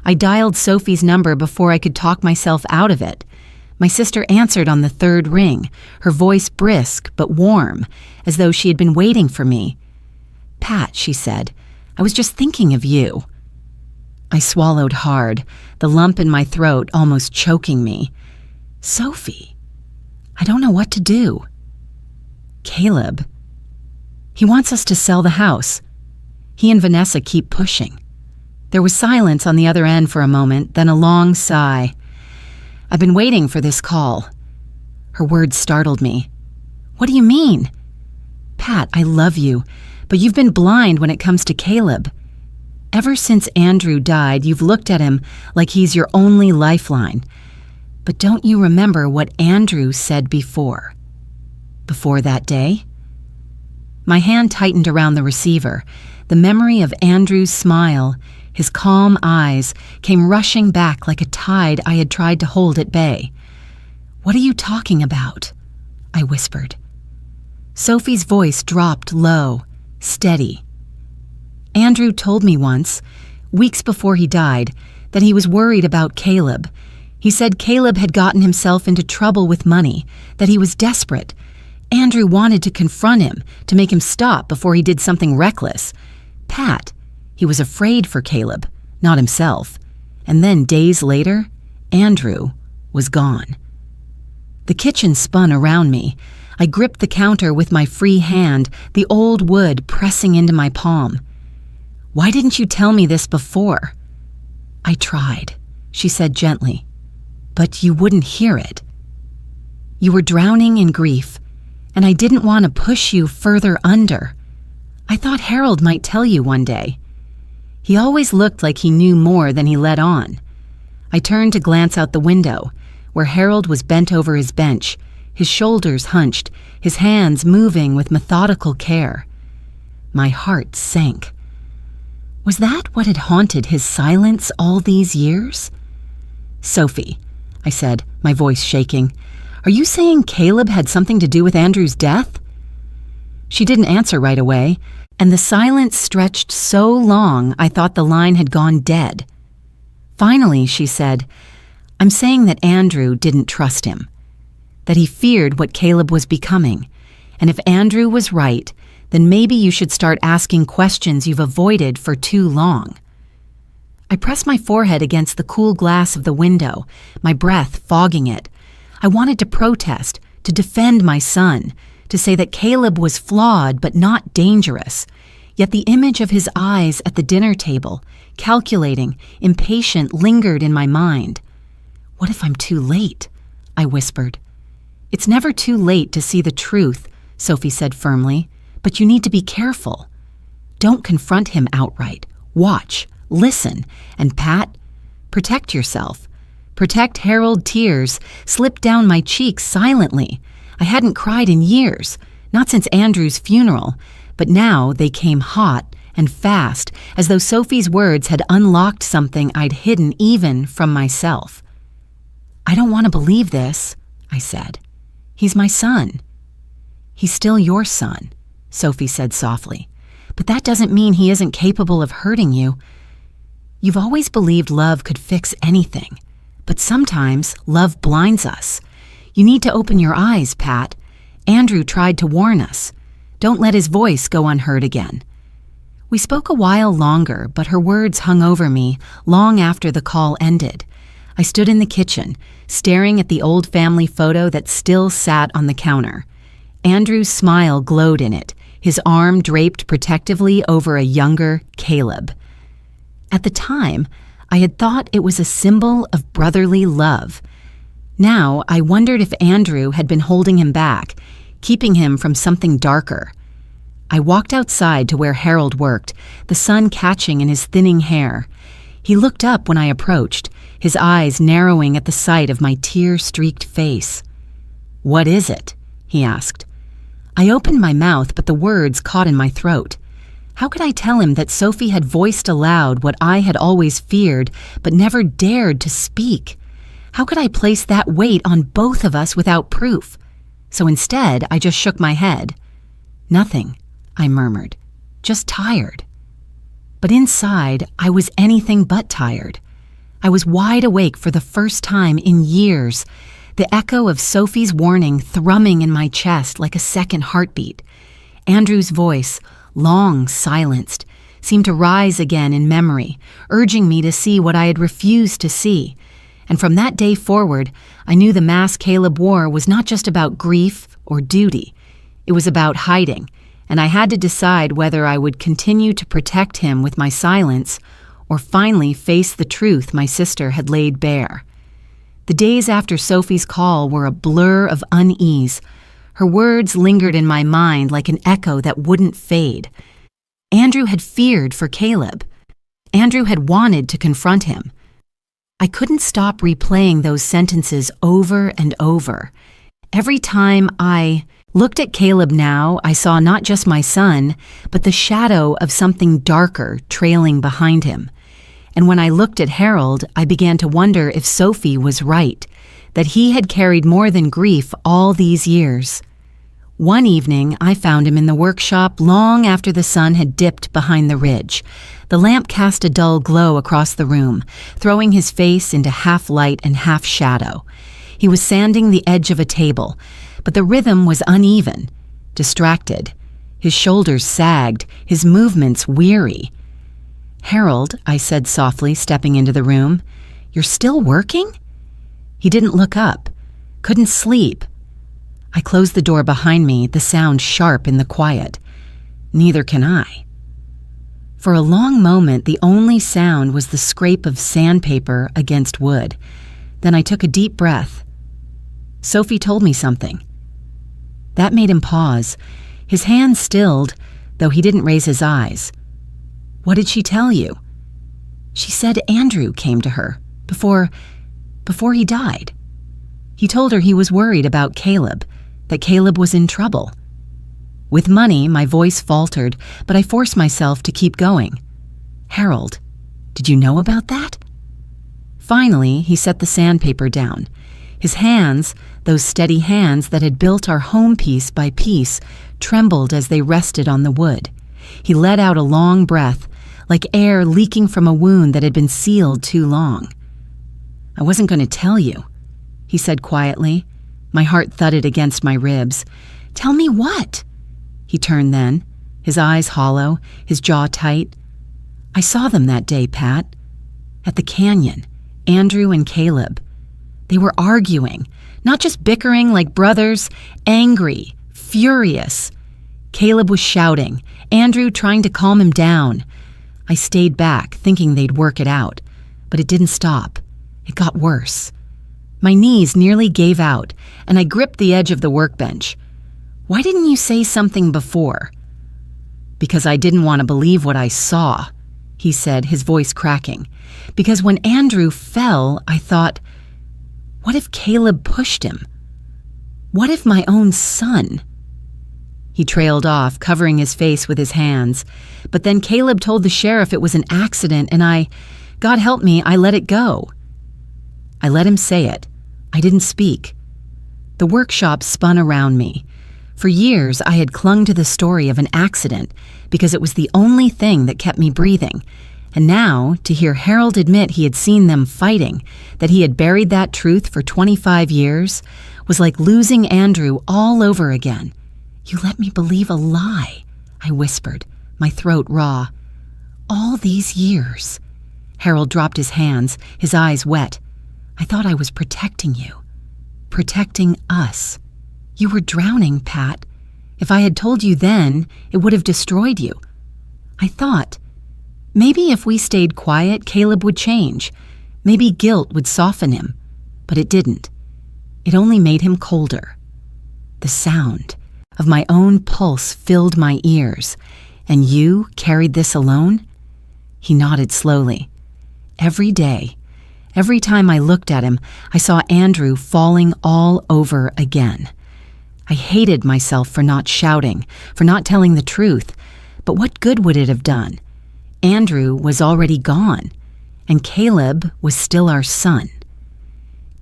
I dialed Sophie's number before I could talk myself out of it. My sister answered on the third ring, her voice brisk but warm, as though she had been waiting for me. "Pat," she said, "I was just thinking of you." I swallowed hard, the lump in my throat almost choking me. Sophie, I don't know what to do. Caleb, he wants us to sell the house. He and Vanessa keep pushing. There was silence on the other end for a moment, then a long sigh. I've been waiting for this call. Her words startled me. What do you mean? Pat, I love you, but you've been blind when it comes to Caleb. Ever since Andrew died, you've looked at him like he's your only lifeline. But don't you remember what Andrew said before? Before that day? My hand tightened around the receiver. The memory of Andrew's smile, his calm eyes, came rushing back like a tide I had tried to hold at bay. What are you talking about? I whispered. Sophie's voice dropped low, steady. Andrew told me once, weeks before he died, that he was worried about Caleb. He said Caleb had gotten himself into trouble with money, that he was desperate. Andrew wanted to confront him, to make him stop before he did something reckless. Pat, he was afraid for Caleb, not himself. And then days later, Andrew was gone. The kitchen spun around me. I gripped the counter with my free hand, the old wood pressing into my palm. "Why didn't you tell me this before?" "I tried," she said gently, "but you wouldn't hear it. You were drowning in grief, and I didn't want to push you further under. I thought Harold might tell you one day. He always looked like he knew more than he let on." I turned to glance out the window, where Harold was bent over his bench, his shoulders hunched, his hands moving with methodical care. My heart sank. Was that what had haunted his silence all these years? "Sophie," I said, my voice shaking, "are you saying Caleb had something to do with Andrew's death?" She didn't answer right away, and the silence stretched so long I thought the line had gone dead. Finally, she said, "I'm saying that Andrew didn't trust him, that he feared what Caleb was becoming, and if Andrew was right, then maybe you should start asking questions you've avoided for too long." I pressed my forehead against the cool glass of the window, my breath fogging it. I wanted to protest, to defend my son, to say that Caleb was flawed but not dangerous. Yet the image of his eyes at the dinner table, calculating, impatient, lingered in my mind. "What if I'm too late?" I whispered. "It's never too late to see the truth," Sophie said firmly, "but you need to be careful. Don't confront him outright. Watch, listen, and Pat, protect yourself. Protect Harold tears slip down my cheeks silently. I hadn't cried in years, not since Andrew's funeral, but now they came hot and fast, as though Sophie's words had unlocked something I'd hidden even from myself. "I don't want to believe this," I said. "He's my son." "He's still your son," Sophie said softly, "but that doesn't mean he isn't capable of hurting you. You've always believed love could fix anything, but sometimes love blinds us. You need to open your eyes, Pat. Andrew tried to warn us. Don't let his voice go unheard again." We spoke a while longer, but her words hung over me long after the call ended. I stood in the kitchen, staring at the old family photo that still sat on the counter. Andrew's smile glowed in it, his arm draped protectively over a younger Caleb. At the time, I had thought it was a symbol of brotherly love. Now, I wondered if Andrew had been holding him back, keeping him from something darker. I walked outside to where Harold worked, the sun catching in his thinning hair. He looked up when I approached, his eyes narrowing at the sight of my tear-streaked face. "What is it?" he asked. I opened my mouth, but the words caught in my throat. How could I tell him that Sophie had voiced aloud what I had always feared but never dared to speak? How could I place that weight on both of us without proof? So instead, I just shook my head. "Nothing," I murmured. "Just tired." But inside, I was anything but tired. I was wide awake for the first time in years, the echo of Sophie's warning thrumming in my chest like a second heartbeat. Andrew's voice, long silenced, seemed to rise again in memory, urging me to see what I had refused to see. And from that day forward, I knew the mask Caleb wore was not just about grief or duty. It was about hiding, and I had to decide whether I would continue to protect him with my silence or finally face the truth my sister had laid bare. The days after Sophie's call were a blur of unease. Her words lingered in my mind like an echo that wouldn't fade. Andrew had feared for Caleb. Andrew had wanted to confront him. I couldn't stop replaying those sentences over and over. Every time I looked at Caleb now, I saw not just my son, but the shadow of something darker trailing behind him. And when I looked at Harold, I began to wonder if Sophie was right, that he had carried more than grief all these years. One evening, I found him in the workshop long after the sun had dipped behind the ridge. The lamp cast a dull glow across the room, throwing his face into half light and half shadow. He was sanding the edge of a table, but the rhythm was uneven, distracted. His shoulders sagged, his movements weary. "Harold," I said softly, stepping into the room, "you're still working?" He didn't look up, couldn't sleep. I closed the door behind me, the sound sharp in the quiet. Neither can I. For a long moment, the only sound was the scrape of sandpaper against wood. Then I took a deep breath. Sophie told me something. That made him pause. His hand stilled, though he didn't raise his eyes. "What did she tell you?" "She said Andrew came to her before he died. He told her he was worried about Caleb, that Caleb was in trouble." With money, my voice faltered, but I forced myself to keep going. "Harold, did you know about that?" Finally, he set the sandpaper down. His hands, those steady hands that had built our home piece by piece, trembled as they rested on the wood. He let out a long breath, like air leaking from a wound that had been sealed too long. "I wasn't going to tell you," he said quietly. My heart thudded against my ribs. "Tell me what?" He turned then, his eyes hollow, his jaw tight. "I saw them that day, Pat. At the canyon, Andrew and Caleb. They were arguing, not just bickering like brothers, angry, furious. Caleb was shouting, Andrew trying to calm him down. I stayed back, thinking they'd work it out, but it didn't stop. It got worse. My knees nearly gave out, and I gripped the edge of the workbench. "Why didn't you say something before?" "Because I didn't want to believe what I saw," he said, his voice cracking. "Because when Andrew fell, I thought, what if Caleb pushed him? What if my own son?" He trailed off, covering his face with his hands. But then Caleb told the sheriff it was an accident, and God help me, I let it go. I let him say it. I didn't speak. The workshop spun around me. For years, I had clung to the story of an accident because it was the only thing that kept me breathing. And now, to hear Harold admit he had seen them fighting, that he had buried that truth for 25 years, was like losing Andrew all over again. "You let me believe a lie," I whispered, my throat raw. "All these years." Harold dropped his hands, his eyes wet. "I thought I was protecting you. Protecting us. You were drowning, Pat. If I had told you then, it would have destroyed you. I thought, maybe if we stayed quiet, Caleb would change. Maybe guilt would soften him. But it didn't. It only made him colder. The sound of my own pulse filled my ears. And you carried this alone?" He nodded slowly. "Every day, every time I looked at him, I saw Andrew falling all over again. I hated myself for not shouting, for not telling the truth. But what good would it have done? Andrew was already gone, and Caleb was still our son."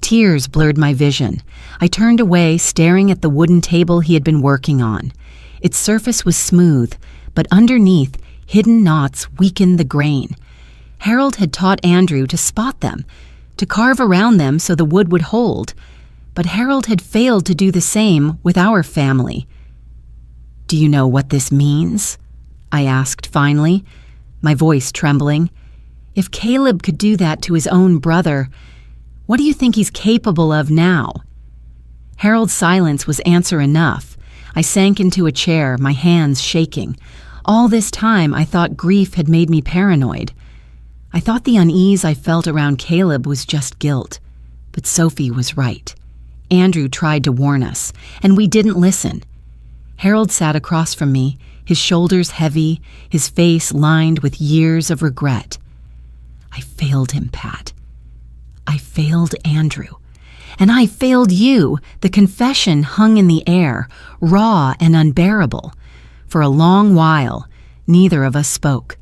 Tears blurred my vision. I turned away, staring at the wooden table he had been working on. Its surface was smooth, but underneath, hidden knots weakened the grain. Harold had taught Andrew to spot them, to carve around them so the wood would hold. But Harold had failed to do the same with our family. "Do you know what this means?" I asked finally, my voice trembling. "If Caleb could do that to his own brother, what do you think he's capable of now?" Harold's silence was answer enough. I sank into a chair, my hands shaking. All this time, I thought grief had made me paranoid. I thought the unease I felt around Caleb was just guilt. But Sophie was right. Andrew tried to warn us, and we didn't listen. Harold sat across from me, his shoulders heavy, his face lined with years of regret. "I failed him, Pat. I failed Andrew. And I failed you." The confession hung in the air, raw and unbearable. For a long while, neither of us spoke.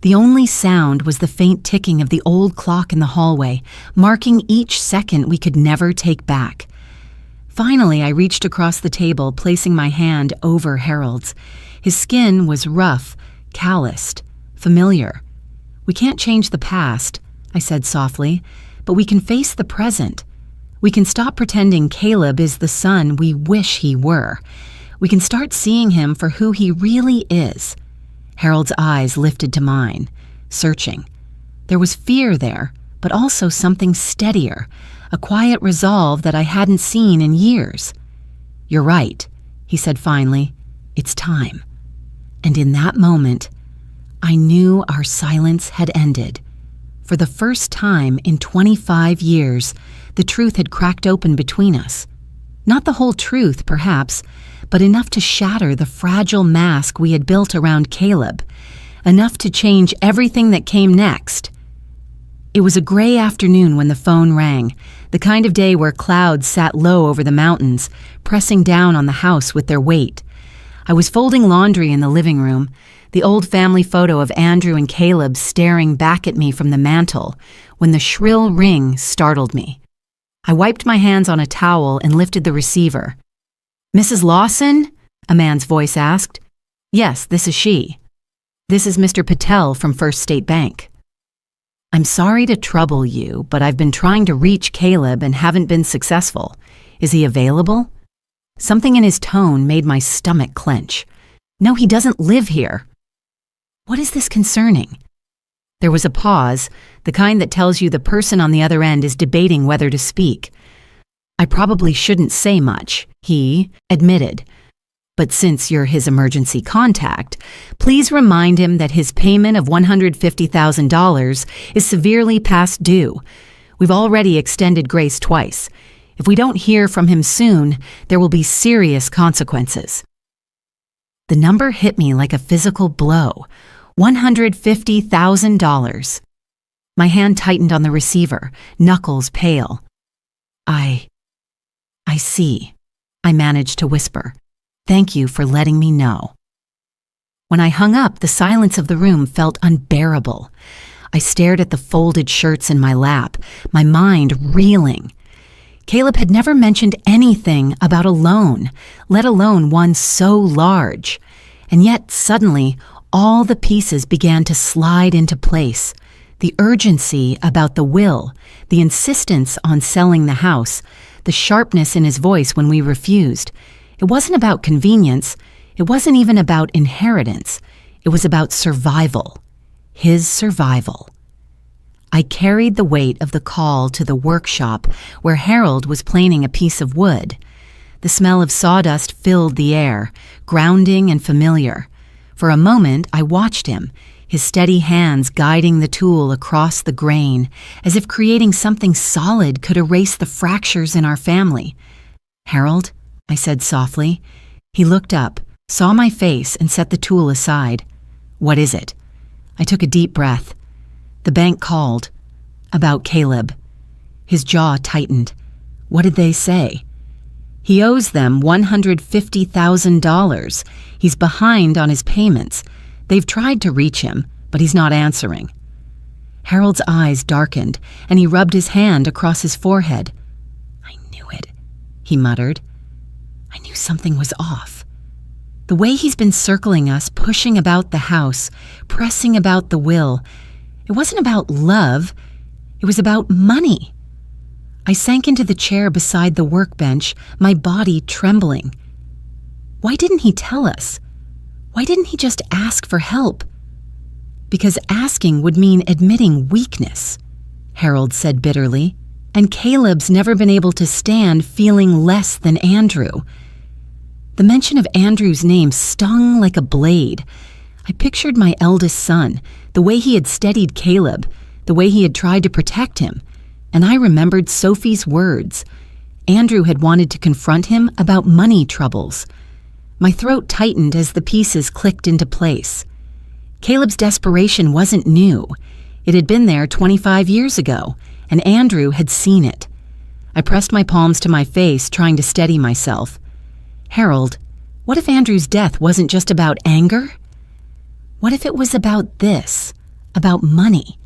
The only sound was the faint ticking of the old clock in the hallway, marking each second we could never take back. Finally, I reached across the table, placing my hand over Harold's. His skin was rough, calloused, familiar. "We can't change the past," I said softly, "but we can face the present. We can stop pretending Caleb is the son we wish he were. We can start seeing him for who he really is." Harold's eyes lifted to mine, searching. There was fear there, but also something steadier, a quiet resolve that I hadn't seen in years. "You're right," he said finally. "It's time." And in that moment, I knew our silence had ended. For the first time in 25 years, the truth had cracked open between us. Not the whole truth, perhaps, but enough to shatter the fragile mask we had built around Caleb, enough to change everything that came next. It was a gray afternoon when the phone rang, the kind of day where clouds sat low over the mountains, pressing down on the house with their weight. I was folding laundry in the living room, the old family photo of Andrew and Caleb staring back at me from the mantel, when the shrill ring startled me. I wiped my hands on a towel and lifted the receiver. "Mrs. Lawson?" a man's voice asked. "Yes, this is she." "This is Mr. Patel from First State Bank." "I'm sorry to trouble you, but I've been trying to reach Caleb and haven't been successful. Is he available?" Something in his tone made my stomach clench. "No, he doesn't live here." "What is this concerning?" There was a pause, the kind that tells you the person on the other end is debating whether to speak. "I probably shouldn't say much," he admitted. "But since you're his emergency contact, please remind him that his payment of $150,000 is severely past due. We've already extended grace twice. If we don't hear from him soon, there will be serious consequences." The number hit me like a physical blow. $150,000. My hand tightened on the receiver, knuckles pale. I see," I managed to whisper. "Thank you for letting me know." When I hung up, the silence of the room felt unbearable. I stared at the folded shirts in my lap, my mind reeling. Caleb had never mentioned anything about a loan, let alone one so large. And yet, suddenly, all the pieces began to slide into place. The urgency about the will, the insistence on selling the house, the sharpness in his voice when we refused. It wasn't about convenience. It wasn't even about inheritance. It was about survival. His survival. I carried the weight of the call to the workshop where Harold was planing a piece of wood. The smell of sawdust filled the air, grounding and familiar. For a moment, I watched him, his steady hands guiding the tool across the grain, as if creating something solid could erase the fractures in our family. "Harold," I said softly. He looked up, saw my face, and set the tool aside. "What is it?" I took a deep breath. "The bank called. About Caleb." His jaw tightened. "What did they say?" "He owes them $150,000. He's behind on his payments. They've tried to reach him, but he's not answering." Harold's eyes darkened, and he rubbed his hand across his forehead. "I knew it," he muttered. "I knew something was off. The way he's been circling us, pushing about the house, pressing about the will, it wasn't about love, it was about money." I sank into the chair beside the workbench, my body trembling. Why didn't he tell us? Why didn't he just ask for help? "Because asking would mean admitting weakness," Harold said bitterly, "and Caleb's never been able to stand feeling less than Andrew." The mention of Andrew's name stung like a blade. I pictured my eldest son, the way he had steadied Caleb, the way he had tried to protect him, and I remembered Sophie's words. Andrew had wanted to confront him about money troubles. My throat tightened as the pieces clicked into place. Caleb's desperation wasn't new. It had been there 25 years ago, and Andrew had seen it. I pressed my palms to my face, trying to steady myself. "Harold, what if Andrew's death wasn't just about anger? What if it was about this, about money?"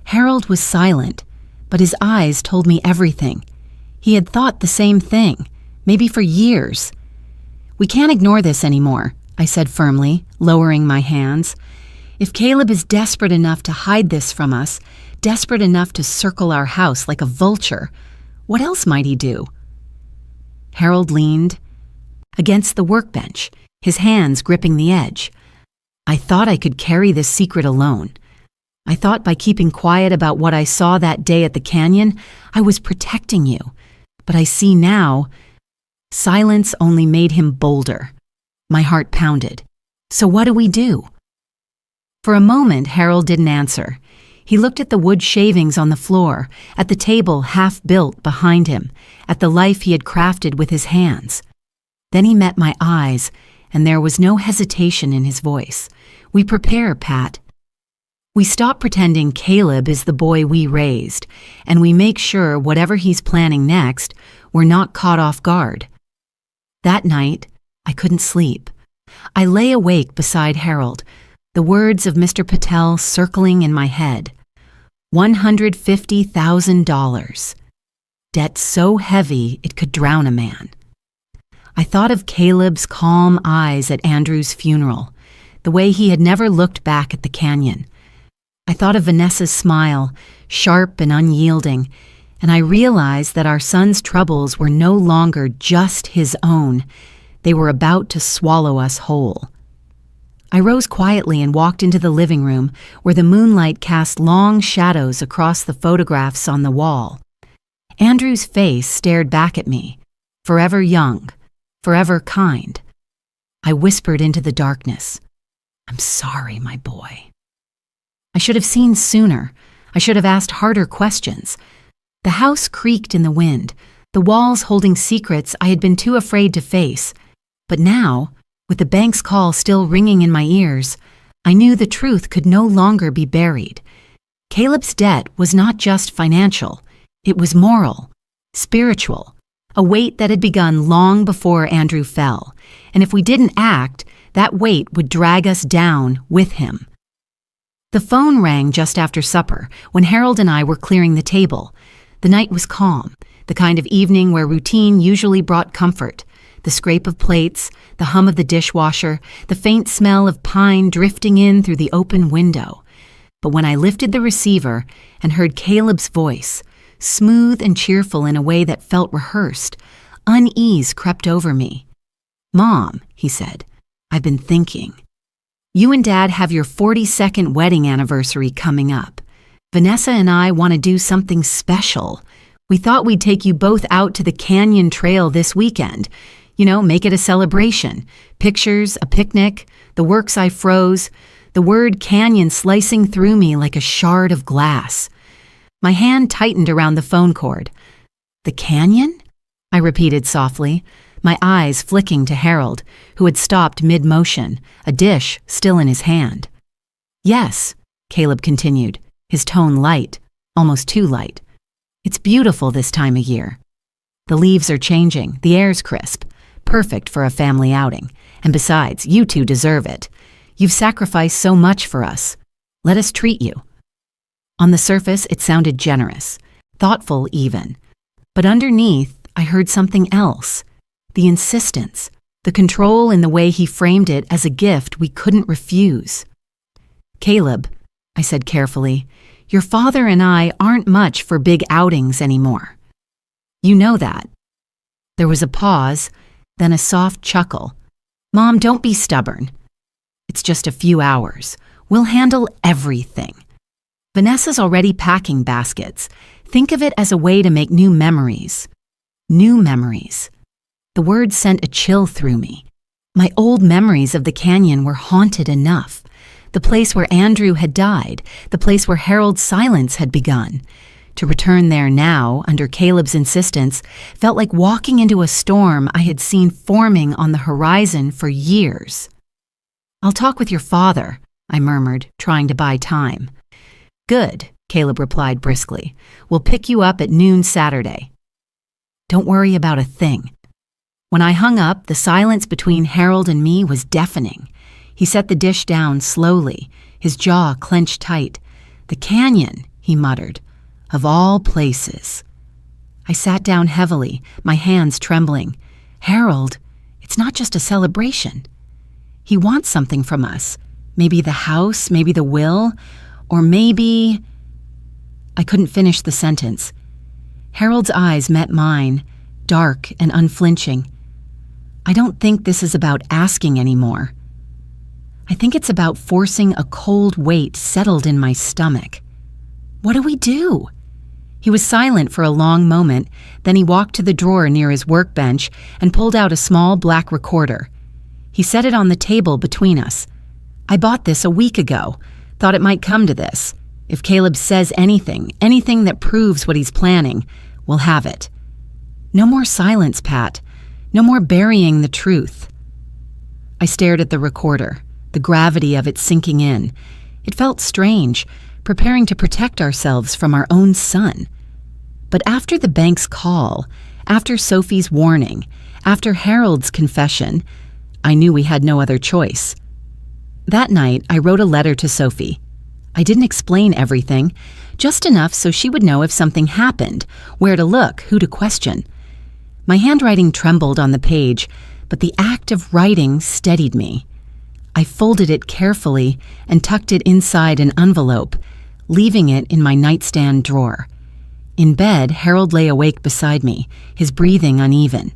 Harold was silent, but his eyes told me everything. He had thought the same thing. maybe for years. We can't ignore this anymore, I said firmly, lowering my hands. If Caleb is desperate enough to hide this from us, desperate enough to circle our house like a vulture, what else might he do? Harold leaned against the workbench, his hands gripping the edge. I thought I could carry this secret alone. I thought by keeping quiet about what I saw that day at the canyon, I was protecting you. But I see now, silence only made him bolder. My heart pounded. So what do we do? For a moment, Harold didn't answer. He looked at the wood shavings on the floor, at the table half-built behind him, at the life he had crafted with his hands. Then he met my eyes, and there was no hesitation in his voice. We prepare, Pat. We stop pretending Caleb is the boy we raised, and we make sure whatever he's planning next, we're not caught off guard. That night, I couldn't sleep. I lay awake beside Harold, the words of Mr. Patel circling in my head. $150,000. Debt so heavy it could drown a man. I thought of Caleb's calm eyes at Andrew's funeral, the way he had never looked back at the canyon. I thought of Vanessa's smile, sharp and unyielding, and I realized that our son's troubles were no longer just his own. They were about to swallow us whole. I rose quietly and walked into the living room where the moonlight cast long shadows across the photographs on the wall. Andrew's face stared back at me, forever young, forever kind. I whispered into the darkness, "I'm sorry, my boy." I should have seen sooner. I should have asked harder questions. The house creaked in the wind, the walls holding secrets I had been too afraid to face. But now, with the bank's call still ringing in my ears, I knew the truth could no longer be buried. Caleb's debt was not just financial. It was moral, spiritual, a weight that had begun long before Andrew fell. And if we didn't act, that weight would drag us down with him. The phone rang just after supper, when Harold and I were clearing the table. The night was calm, the kind of evening where routine usually brought comfort. The scrape of plates, the hum of the dishwasher, the faint smell of pine drifting in through the open window. But when I lifted the receiver and heard Caleb's voice, smooth and cheerful in a way that felt rehearsed, unease crept over me. "Mom," he said, "I've been thinking. You and Dad have your 42nd wedding anniversary coming up. Vanessa and I want to do something special. We thought we'd take you both out to the Canyon Trail this weekend. You know, make it a celebration. Pictures, a picnic, the works I froze, the word canyon slicing through me like a shard of glass." My hand tightened around the phone cord. "The canyon?" I repeated softly, my eyes flicking to Harold, who had stopped mid-motion, a dish still in his hand. "Yes," Caleb continued, his tone light, almost too light. "It's beautiful this time of year. The leaves are changing, the air's crisp, perfect for a family outing. And besides, you two deserve it. You've sacrificed so much for us. Let us treat you." On the surface, it sounded generous, thoughtful even. But underneath, I heard something else. The insistence, the control in the way he framed it as a gift we couldn't refuse. "Caleb," I said carefully, "your father and I aren't much for big outings anymore. You know that." There was a pause, then a soft chuckle. "Mom, don't be stubborn. It's just a few hours. We'll handle everything. Vanessa's already packing baskets. Think of it as a way to make new memories." New memories. The word sent a chill through me. My old memories of the canyon were haunted enough. The place where Andrew had died, the place where Harold's silence had begun. To return there now, under Caleb's insistence, felt like walking into a storm I had seen forming on the horizon for years. "I'll talk with your father," I murmured, trying to buy time. "Good," Caleb replied briskly. "We'll pick you up at noon Saturday." Don't worry about a thing. When I hung up, the silence between Harold and me was deafening. He set the dish down slowly, his jaw clenched tight. "The canyon," he muttered, "of all places." I sat down heavily, my hands trembling. "Harold, it's not just a celebration. He wants something from us. Maybe the house, maybe the will, or maybe—" I couldn't finish the sentence. Harold's eyes met mine, dark and unflinching. "I don't think this is about asking anymore. I think it's about forcing a cold weight settled in my stomach. What do we do?" He was silent for a long moment, then he walked to the drawer near his workbench and pulled out a small black recorder. He set it on the table between us. "I bought this a week ago. Thought it might come to this. If Caleb says anything that proves what he's planning, we'll have it. No more silence, Pat. No more burying the truth." I stared at the recorder, the gravity of it sinking in. It felt strange, preparing to protect ourselves from our own son. But after the bank's call, after Sophie's warning, after Harold's confession, I knew we had no other choice. That night, I wrote a letter to Sophie. I didn't explain everything, just enough so she would know if something happened, where to look, who to question. My handwriting trembled on the page, but the act of writing steadied me. I folded it carefully and tucked it inside an envelope, leaving it in my nightstand drawer. In bed, Harold lay awake beside me, his breathing uneven.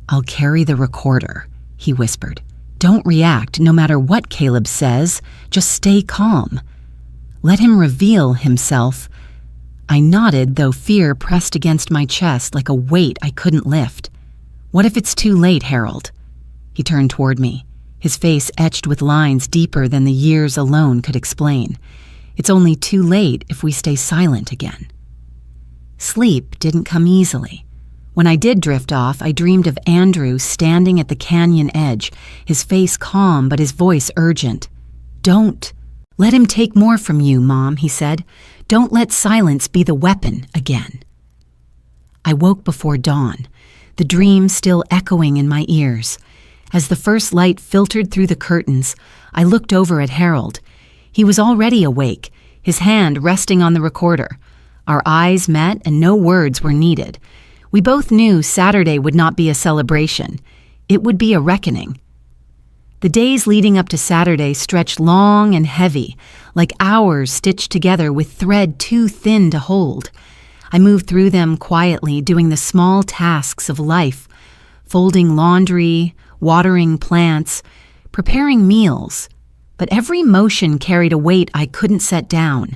"I'll carry the recorder," he whispered. "Don't react, no matter what Caleb says. Just stay calm. Let him reveal himself." I nodded, though fear pressed against my chest like a weight I couldn't lift. "What if it's too late, Harold?" He turned toward me, his face etched with lines deeper than the years alone could explain. "It's only too late if we stay silent again." Sleep didn't come easily. When I did drift off, I dreamed of Andrew standing at the canyon edge, his face calm but his voice urgent. "Don't let him take more from you, Mom," he said. "Don't let silence be the weapon again." I woke before dawn, the dream still echoing in my ears. As the first light filtered through the curtains, I looked over at Harold. He was already awake, his hand resting on the recorder. Our eyes met and no words were needed. We both knew Saturday would not be a celebration. It would be a reckoning. The days leading up to Saturday stretched long and heavy, like hours stitched together with thread too thin to hold. I moved through them quietly, doing the small tasks of life, folding laundry, watering plants, preparing meals. But every motion carried a weight I couldn't set down.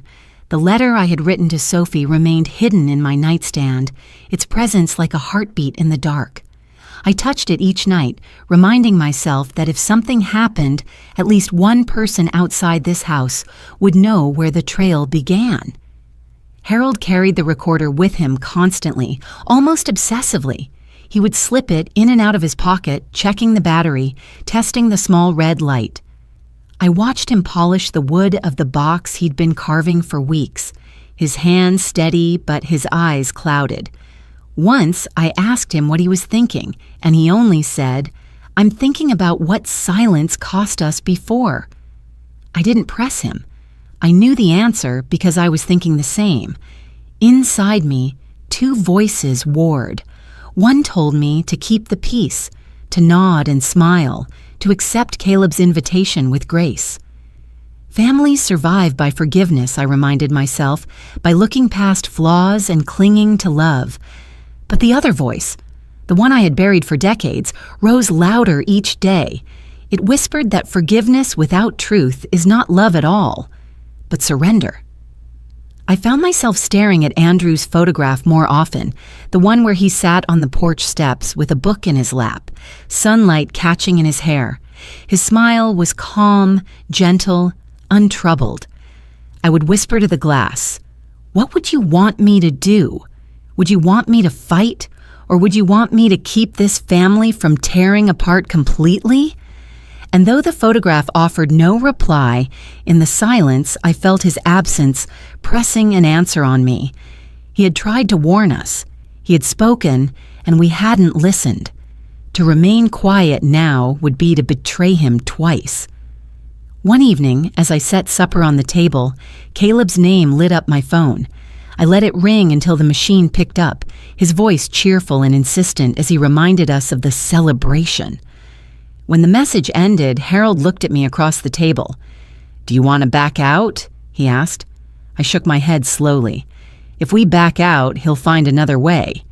The letter I had written to Sophie remained hidden in my nightstand, its presence like a heartbeat in the dark. I touched it each night, reminding myself that if something happened, at least one person outside this house would know where the trail began. Harold carried the recorder with him constantly, almost obsessively. He would slip it in and out of his pocket, checking the battery, testing the small red light. I watched him polish the wood of the box he'd been carving for weeks, his hands steady but his eyes clouded. Once I asked him what he was thinking, and he only said, "I'm thinking about what silence cost us before." I didn't press him. I knew the answer because I was thinking the same. Inside me, two voices warred. One told me to keep the peace, to nod and smile, to accept Caleb's invitation with grace. Families survive by forgiveness, I reminded myself, by looking past flaws and clinging to love. But the other voice, the one I had buried for decades, rose louder each day. It whispered that forgiveness without truth is not love at all, but surrender. I found myself staring at Andrew's photograph more often, the one where he sat on the porch steps with a book in his lap, sunlight catching in his hair. His smile was calm, gentle, untroubled. I would whisper to the glass, "What would you want me to do? Would you want me to fight? Or would you want me to keep this family from tearing apart completely?" And though the photograph offered no reply, in the silence I felt his absence pressing an answer on me. He had tried to warn us. He had spoken, and we hadn't listened. To remain quiet now would be to betray him twice. One evening, as I set supper on the table, Caleb's name lit up my phone. I let it ring until the machine picked up, his voice cheerful and insistent as he reminded us of the celebration. When the message ended, Harold looked at me across the table. "Do you want to back out?" he asked. I shook my head slowly. "If we back out, he'll find another way.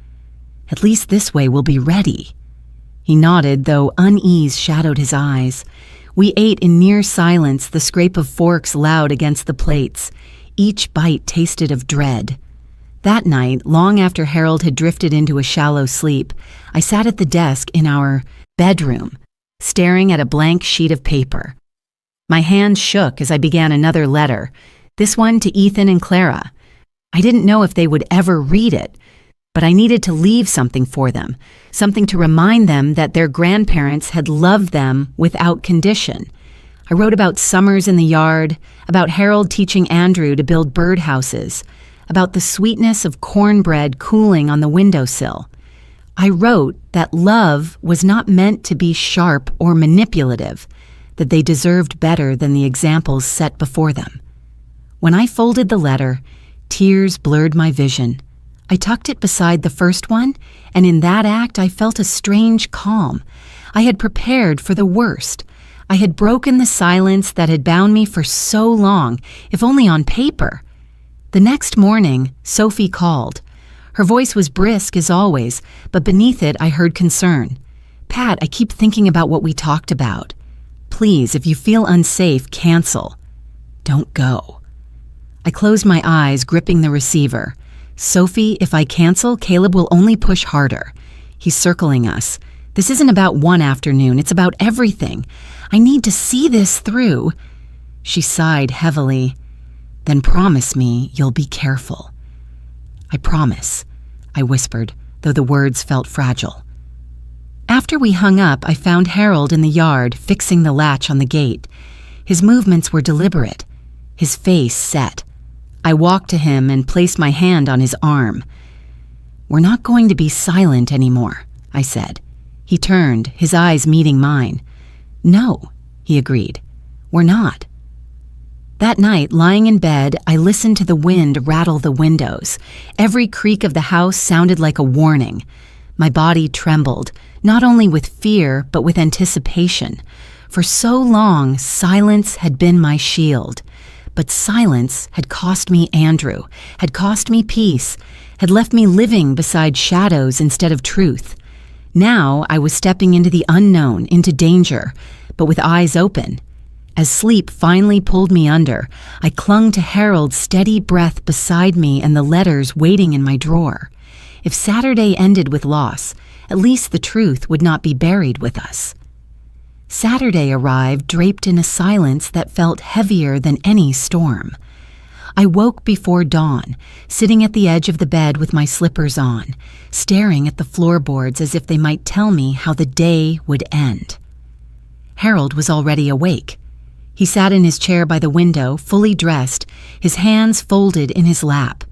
At least this way we'll be ready." He nodded, though unease shadowed his eyes. We ate in near silence, the scrape of forks loud against the plates. Each bite tasted of dread. That night, long after Harold had drifted into a shallow sleep, I sat at the desk in our bedroom, staring at a blank sheet of paper. My hand shook as I began another letter, this one to Ethan and Clara. I didn't know if they would ever read it, but I needed to leave something for them, something to remind them that their grandparents had loved them without condition. I wrote about summers in the yard, about Harold teaching Andrew to build birdhouses, about the sweetness of cornbread cooling on the windowsill. I wrote that love was not meant to be sharp or manipulative, that they deserved better than the examples set before them. When I folded the letter, tears blurred my vision. I tucked it beside the first one, and in that act I felt a strange calm. I had prepared for the worst. I had broken the silence that had bound me for so long, if only on paper. The next morning, Sophie called. Her voice was brisk as always, but beneath it I heard concern. "Pat, I keep thinking about what we talked about. Please, if you feel unsafe, cancel. Don't go." I closed my eyes, gripping the receiver. "Sophie, if I cancel, Caleb will only push harder. He's circling us. This isn't about one afternoon, it's about everything. I need to see this through." She sighed heavily. "Then promise me you'll be careful." "I promise," I whispered, though the words felt fragile. After we hung up, I found Harold in the yard, fixing the latch on the gate. His movements were deliberate, his face set. I walked to him and placed my hand on his arm. "We're not going to be silent anymore," I said. He turned, his eyes meeting mine. "No," he agreed. "We're not." That night, lying in bed, I listened to the wind rattle the windows. Every creak of the house sounded like a warning. My body trembled, not only with fear, but with anticipation. For so long, silence had been my shield. But silence had cost me Andrew, had cost me peace, had left me living beside shadows instead of truth. Now I was stepping into the unknown, into danger, but with eyes open. As sleep finally pulled me under, I clung to Harold's steady breath beside me and the letters waiting in my drawer. If Saturday ended with loss, at least the truth would not be buried with us. Saturday arrived draped in a silence that felt heavier than any storm. I woke before dawn, sitting at the edge of the bed with my slippers on, staring at the floorboards as if they might tell me how the day would end. Harold was already awake. He sat in his chair by the window, fully dressed, his hands folded in his lap.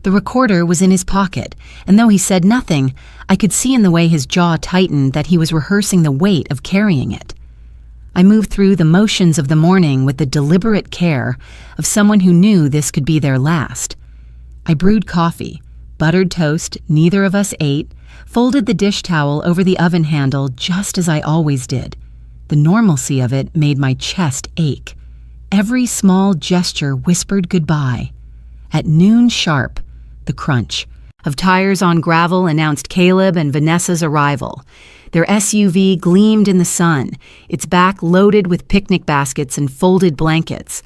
The recorder was in his pocket, and though he said nothing, I could see in the way his jaw tightened that he was rehearsing the weight of carrying it. I moved through the motions of the morning with the deliberate care of someone who knew this could be their last. I brewed coffee, buttered toast neither of us ate, folded the dish towel over the oven handle just as I always did. The normalcy of it made my chest ache. Every small gesture whispered goodbye. At noon sharp, the crunch of tires on gravel announced Caleb and Vanessa's arrival. Their SUV gleamed in the sun, its back loaded with picnic baskets and folded blankets.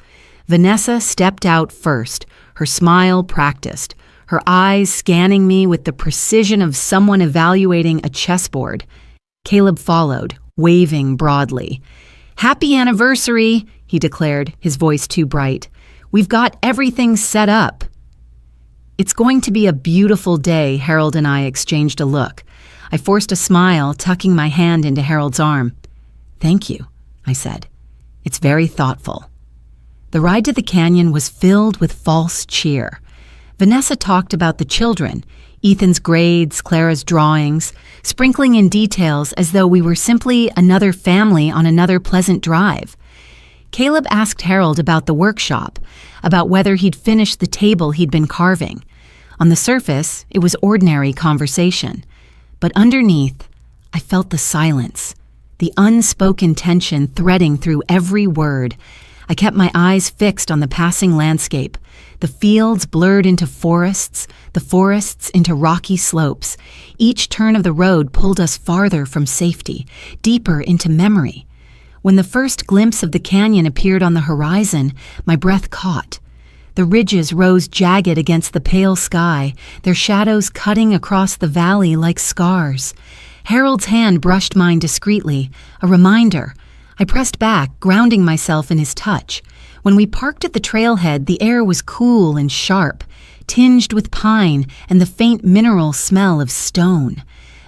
Vanessa stepped out first, her smile practiced, her eyes scanning me with the precision of someone evaluating a chessboard. Caleb followed, waving broadly. "Happy anniversary," he declared, his voice too bright. "We've got everything set up." "It's going to be a beautiful day," Harold and I exchanged a look. I forced a smile, tucking my hand into Harold's arm. "Thank you," I said. "It's very thoughtful." The ride to the canyon was filled with false cheer. Vanessa talked about the children, Ethan's grades, Clara's drawings, sprinkling in details as though we were simply another family on another pleasant drive. Caleb asked Harold about the workshop, about whether he'd finished the table he'd been carving. On the surface, it was ordinary conversation. But underneath, I felt the silence, the unspoken tension threading through every word. I kept my eyes fixed on the passing landscape. The fields blurred into forests, the forests into rocky slopes. Each turn of the road pulled us farther from safety, deeper into memory. When the first glimpse of the canyon appeared on the horizon, my breath caught. The ridges rose jagged against the pale sky, their shadows cutting across the valley like scars. Harold's hand brushed mine discreetly, a reminder. I pressed back, grounding myself in his touch. When we parked at the trailhead, the air was cool and sharp, tinged with pine and the faint mineral smell of stone.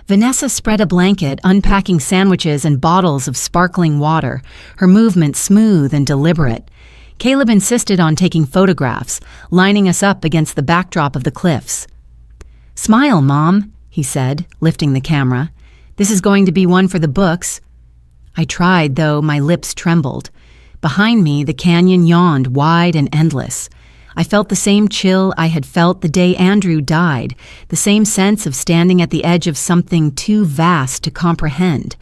Vanessa spread a blanket, unpacking sandwiches and bottles of sparkling water, her movement smooth and deliberate. Caleb insisted on taking photographs, lining us up against the backdrop of the cliffs. "Smile, Mom," he said, lifting the camera. "This is going to be one for the books." I tried, though my lips trembled. Behind me, the canyon yawned wide and endless. I felt the same chill I had felt the day Andrew died, the same sense of standing at the edge of something too vast to comprehend.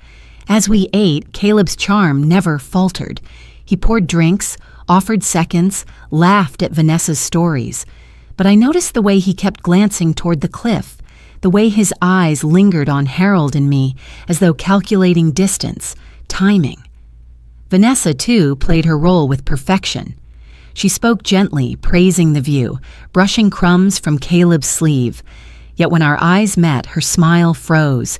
As we ate, Caleb's charm never faltered. He poured drinks, offered seconds, laughed at Vanessa's stories. But I noticed the way he kept glancing toward the cliff, the way his eyes lingered on Harold and me, as though calculating distance, timing. Vanessa, too, played her role with perfection. She spoke gently, praising the view, brushing crumbs from Caleb's sleeve. Yet when our eyes met, her smile froze.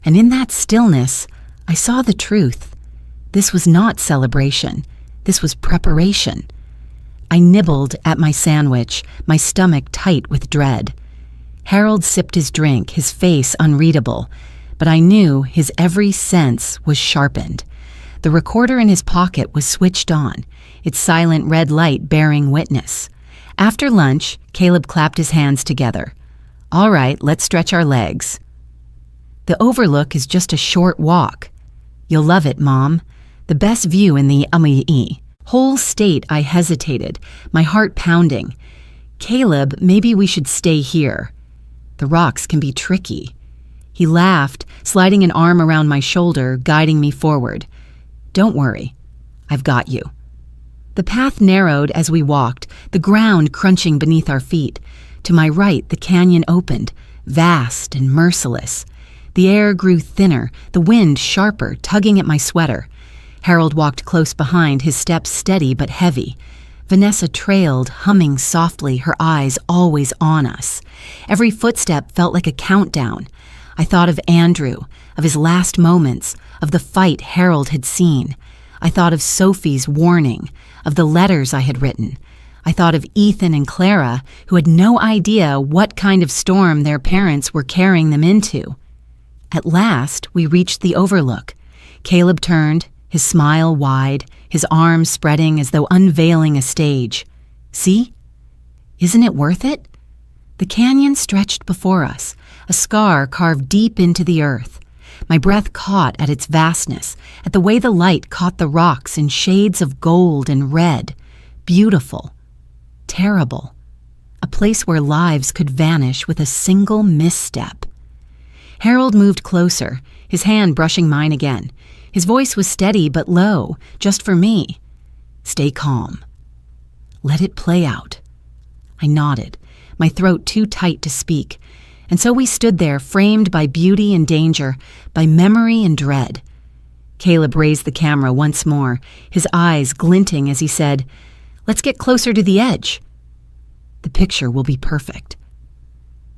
And in that stillness, I saw the truth. This was not celebration. This was preparation. I nibbled at my sandwich, my stomach tight with dread. Harold sipped his drink, his face unreadable, but I knew his every sense was sharpened. The recorder in his pocket was switched on, its silent red light bearing witness. After lunch, Caleb clapped his hands together. "All right, let's stretch our legs." "The overlook is just a short walk." "You'll love it, Mom. The best view in the whole state." I hesitated, my heart pounding. "Caleb, maybe we should stay here. The rocks can be tricky." He laughed, sliding an arm around my shoulder, guiding me forward. "Don't worry. I've got you." The path narrowed as we walked, the ground crunching beneath our feet. To my right, the canyon opened, vast and merciless. The air grew thinner, the wind sharper, tugging at my sweater. Harold walked close behind, his steps steady but heavy. Vanessa trailed, humming softly, her eyes always on us. Every footstep felt like a countdown. I thought of Andrew, of his last moments, of the fight Harold had seen. I thought of Sophie's warning, of the letters I had written. I thought of Ethan and Clara, who had no idea what kind of storm their parents were carrying them into. At last, we reached the overlook. Caleb turned, his smile wide, his arms spreading as though unveiling a stage. "See? Isn't it worth it?" The canyon stretched before us, a scar carved deep into the earth. My breath caught at its vastness, at the way the light caught the rocks in shades of gold and red. Beautiful. Terrible. A place where lives could vanish with a single misstep. Harold moved closer, his hand brushing mine again. His voice was steady but low, just for me. "Stay calm. Let it play out." I nodded, my throat too tight to speak. And so we stood there, framed by beauty and danger, by memory and dread. Caleb raised the camera once more, his eyes glinting as he said, "Let's get closer to the edge." The picture will be perfect.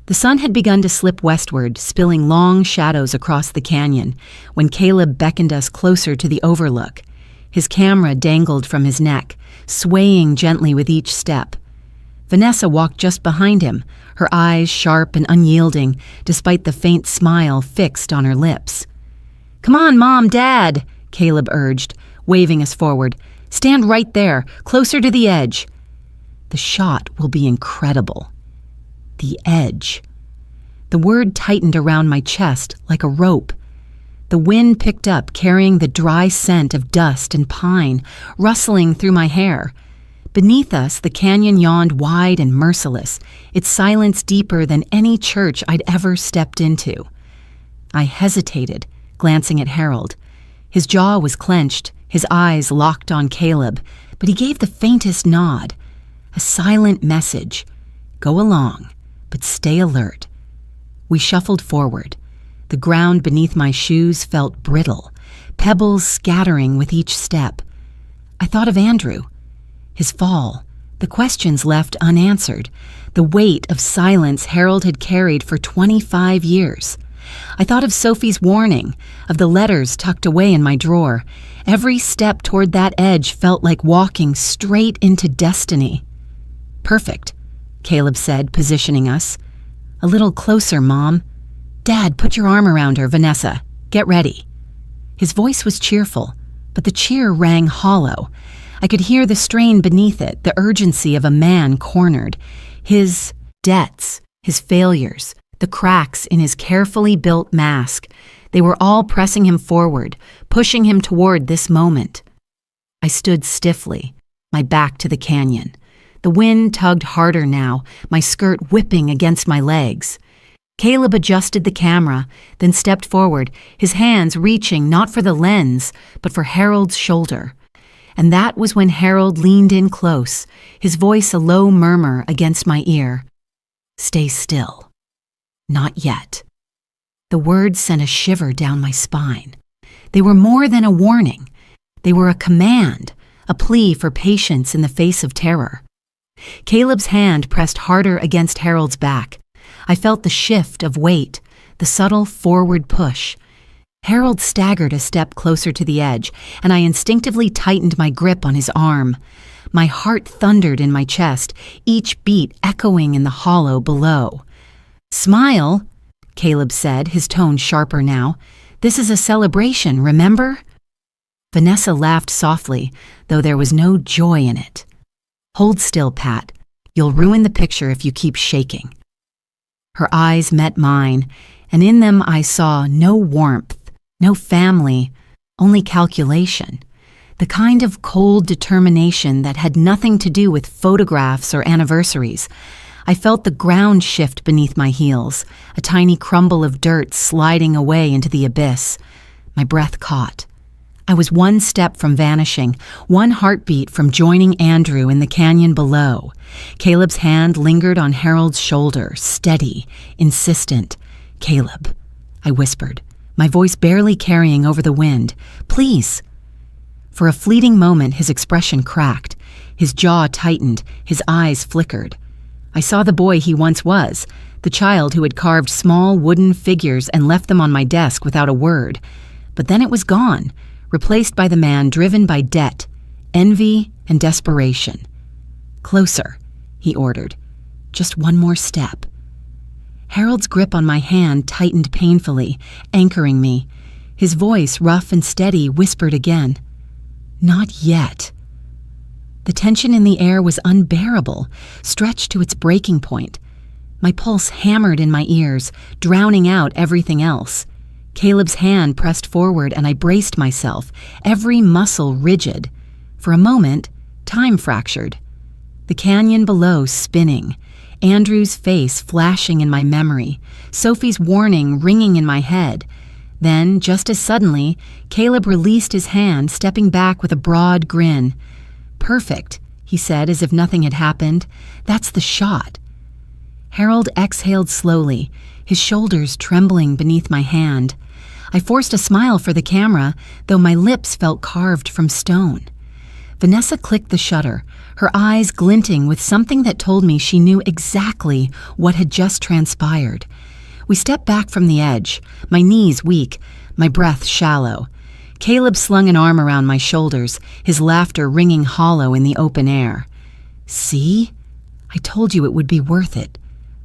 The sun had begun to slip westward, spilling long shadows across the canyon, when Caleb beckoned us closer to the overlook. His camera dangled from his neck, swaying gently with each step. Vanessa walked just behind him, her eyes sharp and unyielding, despite the faint smile fixed on her lips. "Come on, Mom, Dad," Caleb urged, waving us forward. "Stand right there, closer to the edge." The shot will be incredible. The edge. The word tightened around my chest like a rope. The wind picked up, carrying the dry scent of dust and pine, rustling through my hair. Beneath us, the canyon yawned wide and merciless, its silence deeper than any church I'd ever stepped into. I hesitated, glancing at Harold. His jaw was clenched, his eyes locked on Caleb, but he gave the faintest nod. A silent message. Go along, but stay alert. We shuffled forward. The ground beneath my shoes felt brittle, pebbles scattering with each step. I thought of Andrew. His fall, the questions left unanswered, the weight of silence Harold had carried for 25 years. I thought of Sophie's warning, of the letters tucked away in my drawer. Every step toward that edge felt like walking straight into destiny. Perfect, Caleb said, positioning us. A little closer, Mom. Dad, put your arm around her, Vanessa. Get ready. His voice was cheerful, but the cheer rang hollow. I could hear the strain beneath it, the urgency of a man cornered. His debts, his failures, the cracks in his carefully built mask. They were all pressing him forward, pushing him toward this moment. I stood stiffly, my back to the canyon. The wind tugged harder now, my skirt whipping against my legs. Caleb adjusted the camera, then stepped forward, his hands reaching not for the lens, but for Harold's shoulder. And that was when Harold leaned in close, his voice a low murmur against my ear. Stay still. Not yet. The words sent a shiver down my spine. They were more than a warning. They were a command, a plea for patience in the face of terror. Caleb's hand pressed harder against Harold's back. I felt the shift of weight, the subtle forward push. Harold staggered a step closer to the edge, and I instinctively tightened my grip on his arm. My heart thundered in my chest, each beat echoing in the hollow below. Smile, Caleb said, his tone sharper now. This is a celebration, remember? Vanessa laughed softly, though there was no joy in it. Hold still, Pat. You'll ruin the picture if you keep shaking. Her eyes met mine, and in them I saw no warmth, no family, only calculation. The kind of cold determination that had nothing to do with photographs or anniversaries. I felt the ground shift beneath my heels, a tiny crumble of dirt sliding away into the abyss. My breath caught. I was one step from vanishing, one heartbeat from joining Andrew in the canyon below. Caleb's hand lingered on Harold's shoulder, steady, insistent. Caleb, I whispered, my voice barely carrying over the wind. Please. For a fleeting moment, his expression cracked. His jaw tightened, his eyes flickered. I saw the boy he once was, the child who had carved small wooden figures and left them on my desk without a word. But then it was gone, replaced by the man driven by debt, envy, and desperation. Closer, he ordered. Just one more step. Harold's grip on my hand tightened painfully, anchoring me. His voice, rough and steady, whispered again. Not yet. The tension in the air was unbearable, stretched to its breaking point. My pulse hammered in my ears, drowning out everything else. Caleb's hand pressed forward and I braced myself, every muscle rigid. For a moment, time fractured. The canyon below spinning, Andrew's face flashing in my memory, Sophie's warning ringing in my head. Then, just as suddenly, Caleb released his hand, stepping back with a broad grin. Perfect, he said as if nothing had happened. That's the shot. Harold exhaled slowly, his shoulders trembling beneath my hand. I forced a smile for the camera, though my lips felt carved from stone. Vanessa clicked the shutter, her eyes glinting with something that told me she knew exactly what had just transpired. We stepped back from the edge, my knees weak, my breath shallow. Caleb slung an arm around my shoulders, his laughter ringing hollow in the open air. See? I told you it would be worth it.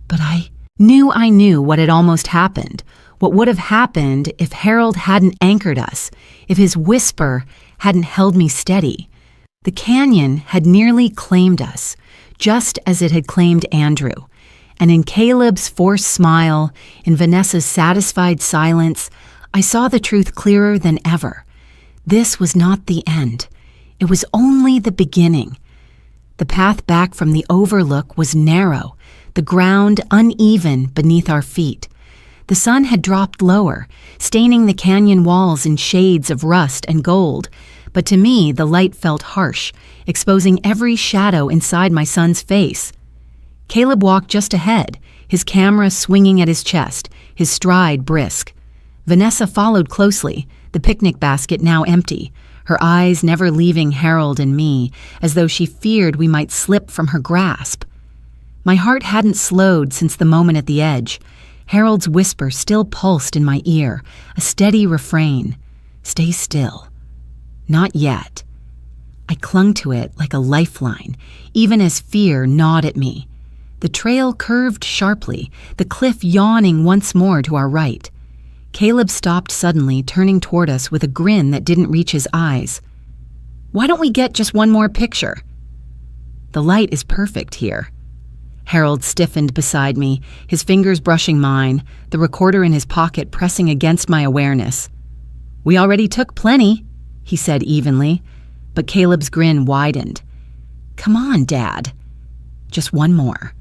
But I knew what had almost happened, what would have happened if Harold hadn't anchored us, if his whisper hadn't held me steady. The canyon had nearly claimed us, just as it had claimed Andrew. And in Caleb's forced smile, in Vanessa's satisfied silence, I saw the truth clearer than ever. This was not the end. It was only the beginning. The path back from the overlook was narrow, the ground uneven beneath our feet. The sun had dropped lower, staining the canyon walls in shades of rust and gold, but to me the light felt harsh, exposing every shadow inside my son's face. Caleb walked just ahead, his camera swinging at his chest, his stride brisk. Vanessa followed closely, the picnic basket now empty, her eyes never leaving Harold and me, as though she feared we might slip from her grasp. My heart hadn't slowed since the moment at the edge. Harold's whisper still pulsed in my ear, a steady refrain. Stay still. Not yet. I clung to it like a lifeline, even as fear gnawed at me. The trail curved sharply, the cliff yawning once more to our right. Caleb stopped suddenly, turning toward us with a grin that didn't reach his eyes. "Why don't we get just one more picture?" "The light is perfect here." Harold stiffened beside me, his fingers brushing mine, the recorder in his pocket pressing against my awareness. "We already took plenty," he said evenly, but Caleb's grin widened. "Come on, Dad." "Just one more."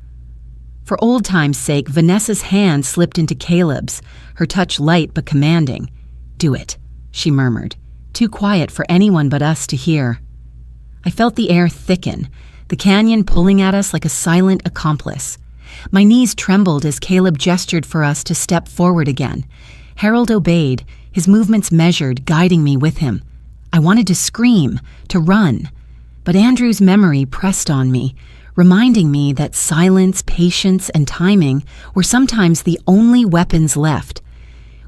For old time's sake, Vanessa's hand slipped into Caleb's, her touch light but commanding. "Do it," she murmured, too quiet for anyone but us to hear. I felt the air thicken, the canyon pulling at us like a silent accomplice. My knees trembled as Caleb gestured for us to step forward again. Harold obeyed, his movements measured, guiding me with him. I wanted to scream, to run, but Andrew's memory pressed on me, reminding me that silence, patience, and timing were sometimes the only weapons left.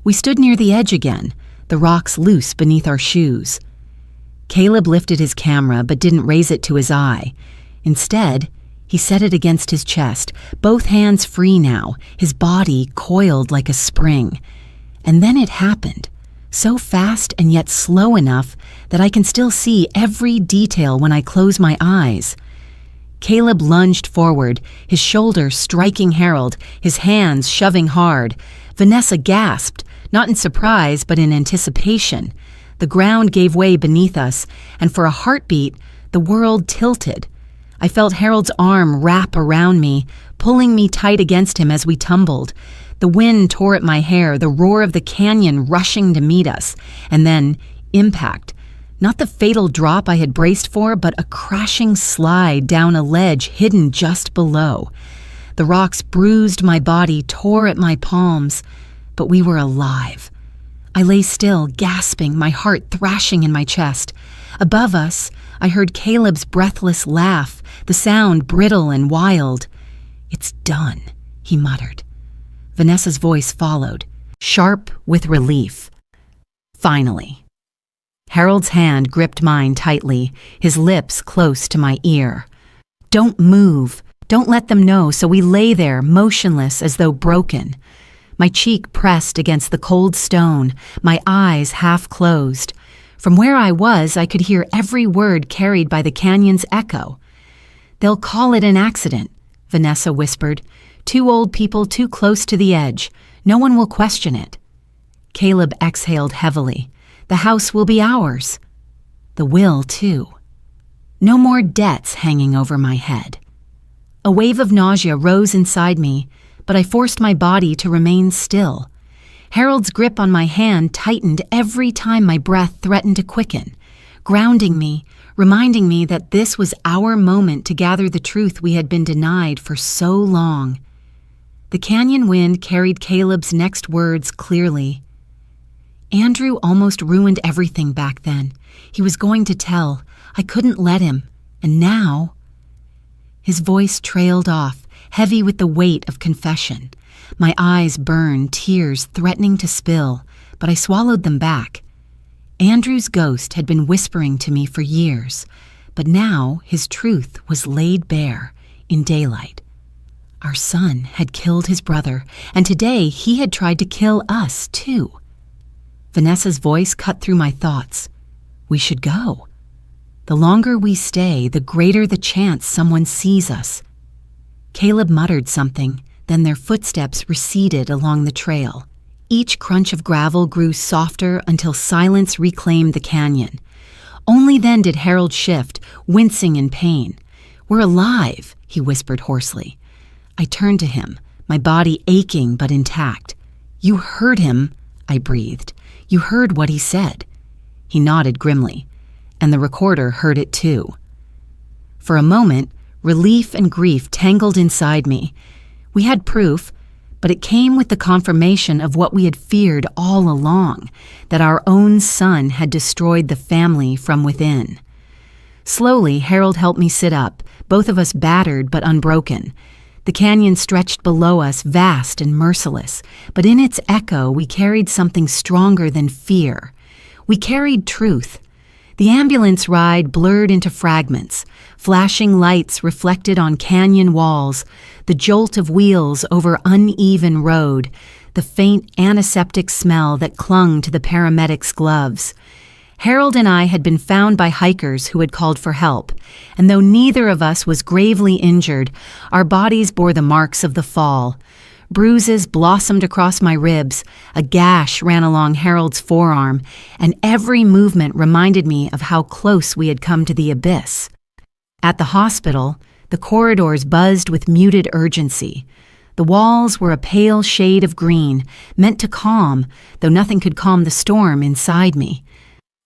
We stood near the edge again, the rocks loose beneath our shoes. Caleb lifted his camera but didn't raise it to his eye. Instead, he set it against his chest, both hands free now, his body coiled like a spring. And then it happened, so fast and yet slow enough that I can still see every detail when I close my eyes. Caleb lunged forward, his shoulder striking Harold, his hands shoving hard. Vanessa gasped, not in surprise but in anticipation. The ground gave way beneath us, and for a heartbeat, the world tilted. I felt Harold's arm wrap around me, pulling me tight against him as we tumbled. The wind tore at my hair, the roar of the canyon rushing to meet us, and then impact. Not the fatal drop I had braced for, but a crashing slide down a ledge hidden just below. The rocks bruised my body, tore at my palms, but we were alive. I lay still, gasping, my heart thrashing in my chest. Above us, I heard Caleb's breathless laugh, the sound brittle and wild. "It's done," he muttered. Vanessa's voice followed, sharp with relief. "Finally." Harold's hand gripped mine tightly, his lips close to my ear. "Don't move. Don't let them know," so we lay there, motionless as though broken. My cheek pressed against the cold stone, my eyes half closed. From where I was, I could hear every word carried by the canyon's echo. "They'll call it an accident," Vanessa whispered. "Two old people too close to the edge. No one will question it." Caleb exhaled heavily. "The house will be ours." The will, too. No more debts hanging over my head. A wave of nausea rose inside me, but I forced my body to remain still. Harold's grip on my hand tightened every time my breath threatened to quicken, grounding me, reminding me that this was our moment to gather the truth we had been denied for so long. The canyon wind carried Caleb's next words clearly. "Andrew almost ruined everything back then. He was going to tell. I couldn't let him. And now—" His voice trailed off, heavy with the weight of confession. My eyes burned, tears threatening to spill, but I swallowed them back. Andrew's ghost had been whispering to me for years, but now his truth was laid bare in daylight. Our son had killed his brother, and today he had tried to kill us, too. Vanessa's voice cut through my thoughts. We should go. The longer we stay, the greater the chance someone sees us. Caleb muttered something, then their footsteps receded along the trail. Each crunch of gravel grew softer until silence reclaimed the canyon. Only then did Harold shift, wincing in pain. "We're alive," he whispered hoarsely. I turned to him, my body aching but intact. "You heard him," I breathed. "You heard what he said." He nodded grimly, and the recorder heard it too. For a moment, relief and grief tangled inside me. We had proof, but it came with the confirmation of what we had feared all along, that our own son had destroyed the family from within. Slowly, Harold helped me sit up, both of us battered but unbroken. The canyon stretched below us, vast and merciless, but in its echo we carried something stronger than fear. We carried truth. The ambulance ride blurred into fragments, flashing lights reflected on canyon walls, the jolt of wheels over uneven road, the faint antiseptic smell that clung to the paramedics' gloves. Harold and I had been found by hikers who had called for help, and though neither of us was gravely injured, our bodies bore the marks of the fall. Bruises blossomed across my ribs, a gash ran along Harold's forearm, and every movement reminded me of how close we had come to the abyss. At the hospital, the corridors buzzed with muted urgency. The walls were a pale shade of green, meant to calm, though nothing could calm the storm inside me.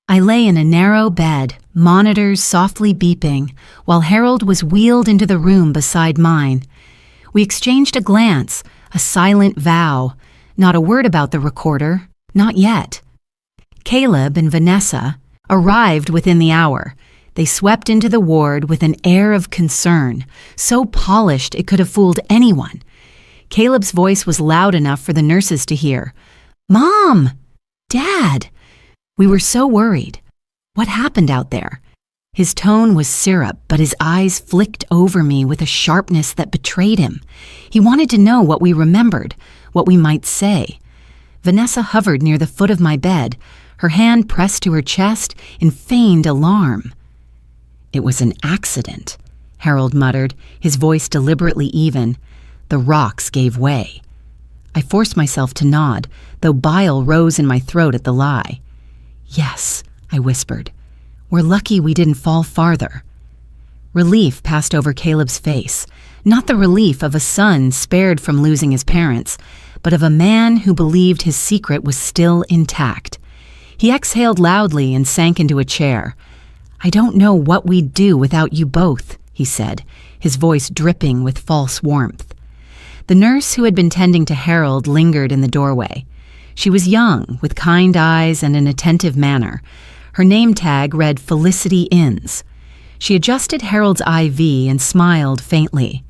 I lay in a narrow bed, monitors softly beeping, while Harold was wheeled into the room beside mine. We exchanged a glance, a silent vow. Not a word about the recorder, not yet. Caleb and Vanessa arrived within the hour. They swept into the ward with an air of concern, so polished it could have fooled anyone. Caleb's voice was loud enough for the nurses to hear. "Mom! Dad!" We were so worried. What happened out there? His tone was syrup, but his eyes flicked over me with a sharpness that betrayed him. He wanted to know what we remembered, what we might say. Vanessa hovered near the foot of my bed, her hand pressed to her chest in feigned alarm. "It was an accident," Harold muttered, his voice deliberately even. The rocks gave way. I forced myself to nod, though bile rose in my throat at the lie. "Yes," I whispered. "We're lucky we didn't fall farther." Relief passed over Caleb's face, not the relief of a son spared from losing his parents, but of a man who believed his secret was still intact. He exhaled loudly and sank into a chair. "I don't know what we'd do without you both," he said, his voice dripping with false warmth. The nurse who had been tending to Harold lingered in the doorway. She was young, with kind eyes and an attentive manner. Her name tag read Felicity Inns. She adjusted Harold's IV and smiled faintly.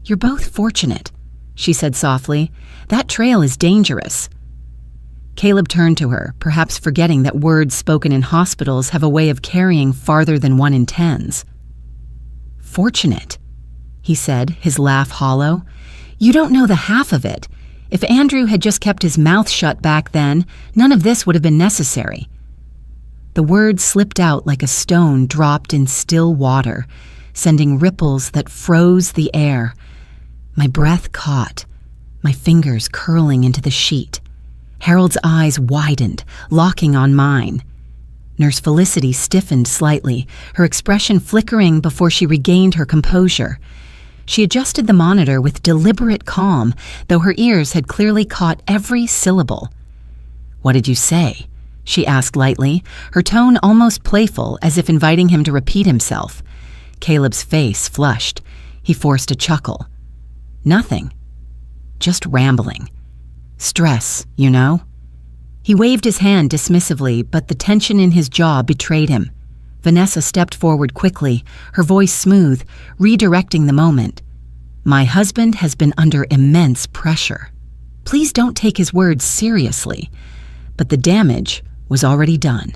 "You're both fortunate," she said softly. "That trail is dangerous." Caleb turned to her, perhaps forgetting that words spoken in hospitals have a way of carrying farther than one intends. "Fortunate," he said, his laugh hollow. "You don't know the half of it. If Andrew had just kept his mouth shut back then, none of this would have been necessary." The words slipped out like a stone dropped in still water, sending ripples that froze the air. My breath caught, my fingers curling into the sheet. Harold's eyes widened, locking on mine. Nurse Felicity stiffened slightly, her expression flickering before she regained her composure. She adjusted the monitor with deliberate calm, though her ears had clearly caught every syllable. "What did you say?" she asked lightly, her tone almost playful, as if inviting him to repeat himself. Caleb's face flushed. He forced a chuckle. "Nothing. Just rambling. Stress, you know?" He waved his hand dismissively, but the tension in his jaw betrayed him. Vanessa stepped forward quickly, her voice smooth, redirecting the moment. "My husband has been under immense pressure. Please don't take his words seriously." But the damage was already done.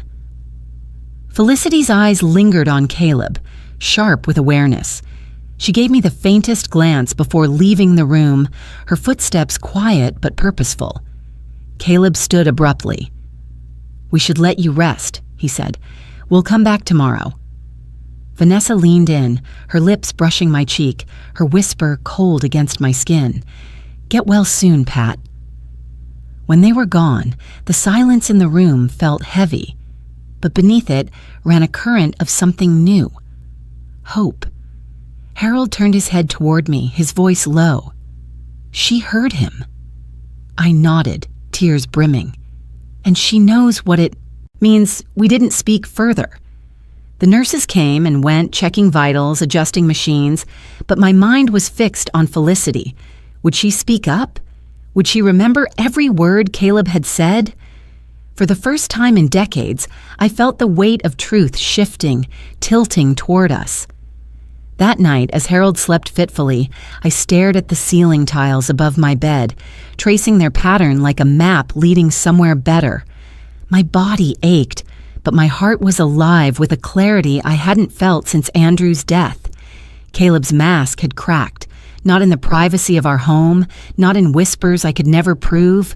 Felicity's eyes lingered on Caleb, sharp with awareness. She gave me the faintest glance before leaving the room, her footsteps quiet but purposeful. Caleb stood abruptly. "We should let you rest," he said. "We'll come back tomorrow." Vanessa leaned in, her lips brushing my cheek, her whisper cold against my skin. "Get well soon, Pat." When they were gone, the silence in the room felt heavy, but beneath it ran a current of something new. Hope. Harold turned his head toward me, his voice low. She heard him. I nodded, tears brimming. And she knows what it means. We didn't speak further. The nurses came and went, checking vitals, adjusting machines, but my mind was fixed on Felicity. Would she speak up? Would she remember every word Caleb had said? For the first time in decades, I felt the weight of truth shifting, tilting toward us. That night, as Harold slept fitfully, I stared at the ceiling tiles above my bed, tracing their pattern like a map leading somewhere better. My body ached, but my heart was alive with a clarity I hadn't felt since Andrew's death. Caleb's mask had cracked, not in the privacy of our home, not in whispers I could never prove,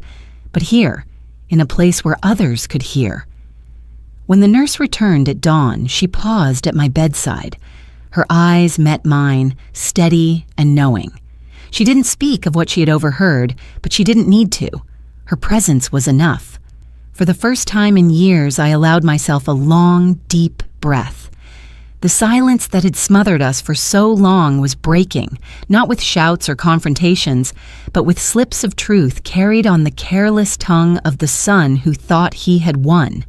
but here, in a place where others could hear. When the nurse returned at dawn, she paused at my bedside. Her eyes met mine, steady and knowing. She didn't speak of what she had overheard, but she didn't need to. Her presence was enough. For the first time in years, I allowed myself a long, deep breath. The silence that had smothered us for so long was breaking, not with shouts or confrontations, but with slips of truth carried on the careless tongue of the son who thought he had won.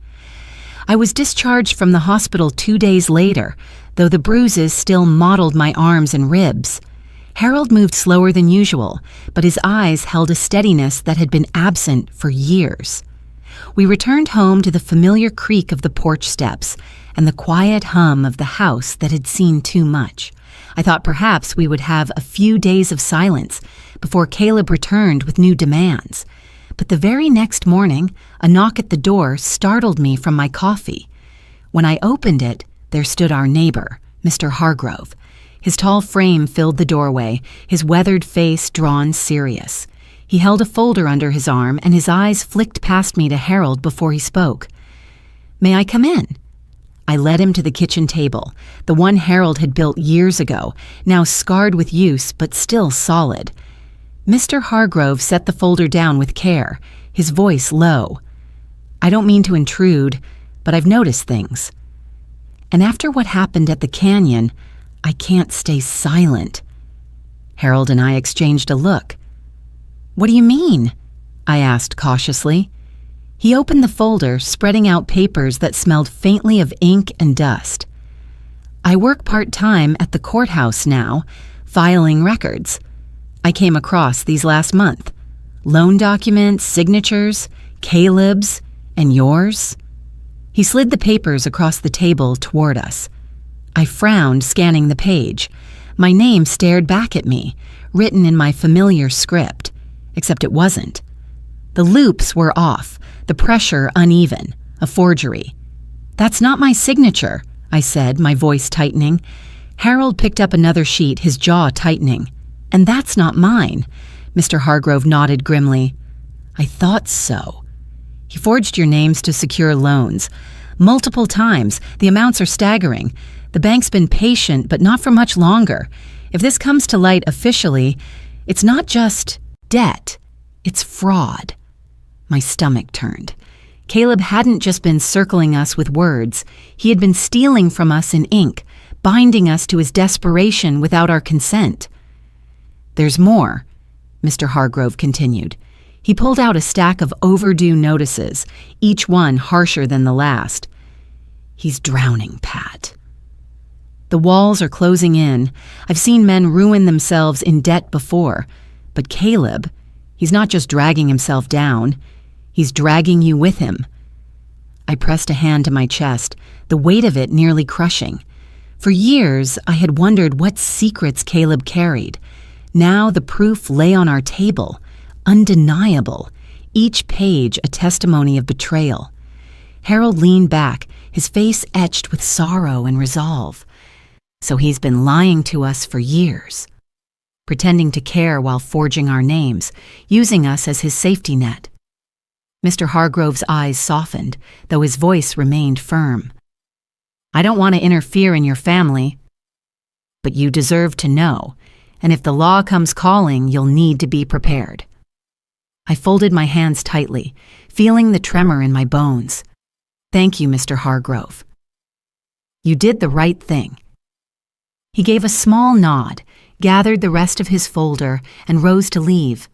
I was discharged from the hospital 2 days later, though the bruises still mottled my arms and ribs. Harold moved slower than usual, but his eyes held a steadiness that had been absent for years. We returned home to the familiar creak of the porch steps and the quiet hum of the house that had seen too much. I thought perhaps we would have a few days of silence before Caleb returned with new demands. But the very next morning, a knock at the door startled me from my coffee. When I opened it, there stood our neighbor, Mr. Hargrove. His tall frame filled the doorway, his weathered face drawn serious. He held a folder under his arm, and his eyes flicked past me to Harold before he spoke. "May I come in?" I led him to the kitchen table, the one Harold had built years ago, now scarred with use but still solid. Mr. Hargrove set the folder down with care, his voice low. "I don't mean to intrude, but I've noticed things. And after what happened at the canyon, I can't stay silent." Harold and I exchanged a look. "What do you mean?" I asked cautiously. He opened the folder, spreading out papers that smelled faintly of ink and dust. "I work part-time at the courthouse now, filing records. I came across these last month. Loan documents, signatures, Caleb's, and yours." He slid the papers across the table toward us. I frowned, scanning the page. My name stared back at me, written in my familiar script, except it wasn't. The loops were off, the pressure uneven, a forgery. "That's not my signature," I said, my voice tightening. Harold picked up another sheet, his jaw tightening. "And that's not mine." Mr. Hargrove nodded grimly. "I thought so. He forged your names to secure loans. Multiple times. The amounts are staggering. The bank's been patient, but not for much longer. If this comes to light officially, it's not just debt, it's fraud." My stomach turned. Caleb hadn't just been circling us with words. He had been stealing from us in ink, binding us to his desperation without our consent. "There's more," Mr. Hargrove continued. He pulled out a stack of overdue notices, each one harsher than the last. "He's drowning, Pat. The walls are closing in. I've seen men ruin themselves in debt before. But Caleb, he's not just dragging himself down. He's dragging you with him." I pressed a hand to my chest, the weight of it nearly crushing. For years, I had wondered what secrets Caleb carried. Now the proof lay on our table, undeniable, each page a testimony of betrayal. Harold leaned back, his face etched with sorrow and resolve. So he's been lying to us for years, pretending to care while forging our names, using us as his safety net. Mr. Hargrove's eyes softened, though his voice remained firm. "I don't want to interfere in your family, but you deserve to know, and if the law comes calling, you'll need to be prepared." I folded my hands tightly, feeling the tremor in my bones. "Thank you, Mr. Hargrove. You did the right thing." He gave a small nod, gathered the rest of his folder, and rose to leave.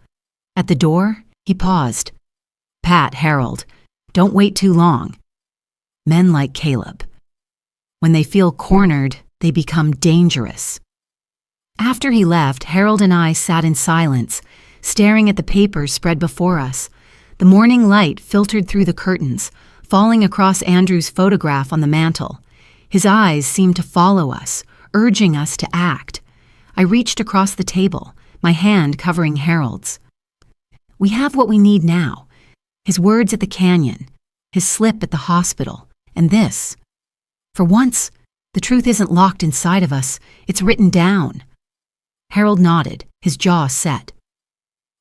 At the door, he paused. "Pat, Harold, don't wait too long. Men like Caleb. When they feel cornered, they become dangerous." After he left, Harold and I sat in silence, staring at the papers spread before us. The morning light filtered through the curtains, falling across Andrew's photograph on the mantel. His eyes seemed to follow us, urging us to act. I reached across the table, my hand covering Harold's. "We have what we need now. His words at the canyon, his slip at the hospital, and this. For once, the truth isn't locked inside of us, it's written down." Harold nodded, his jaw set.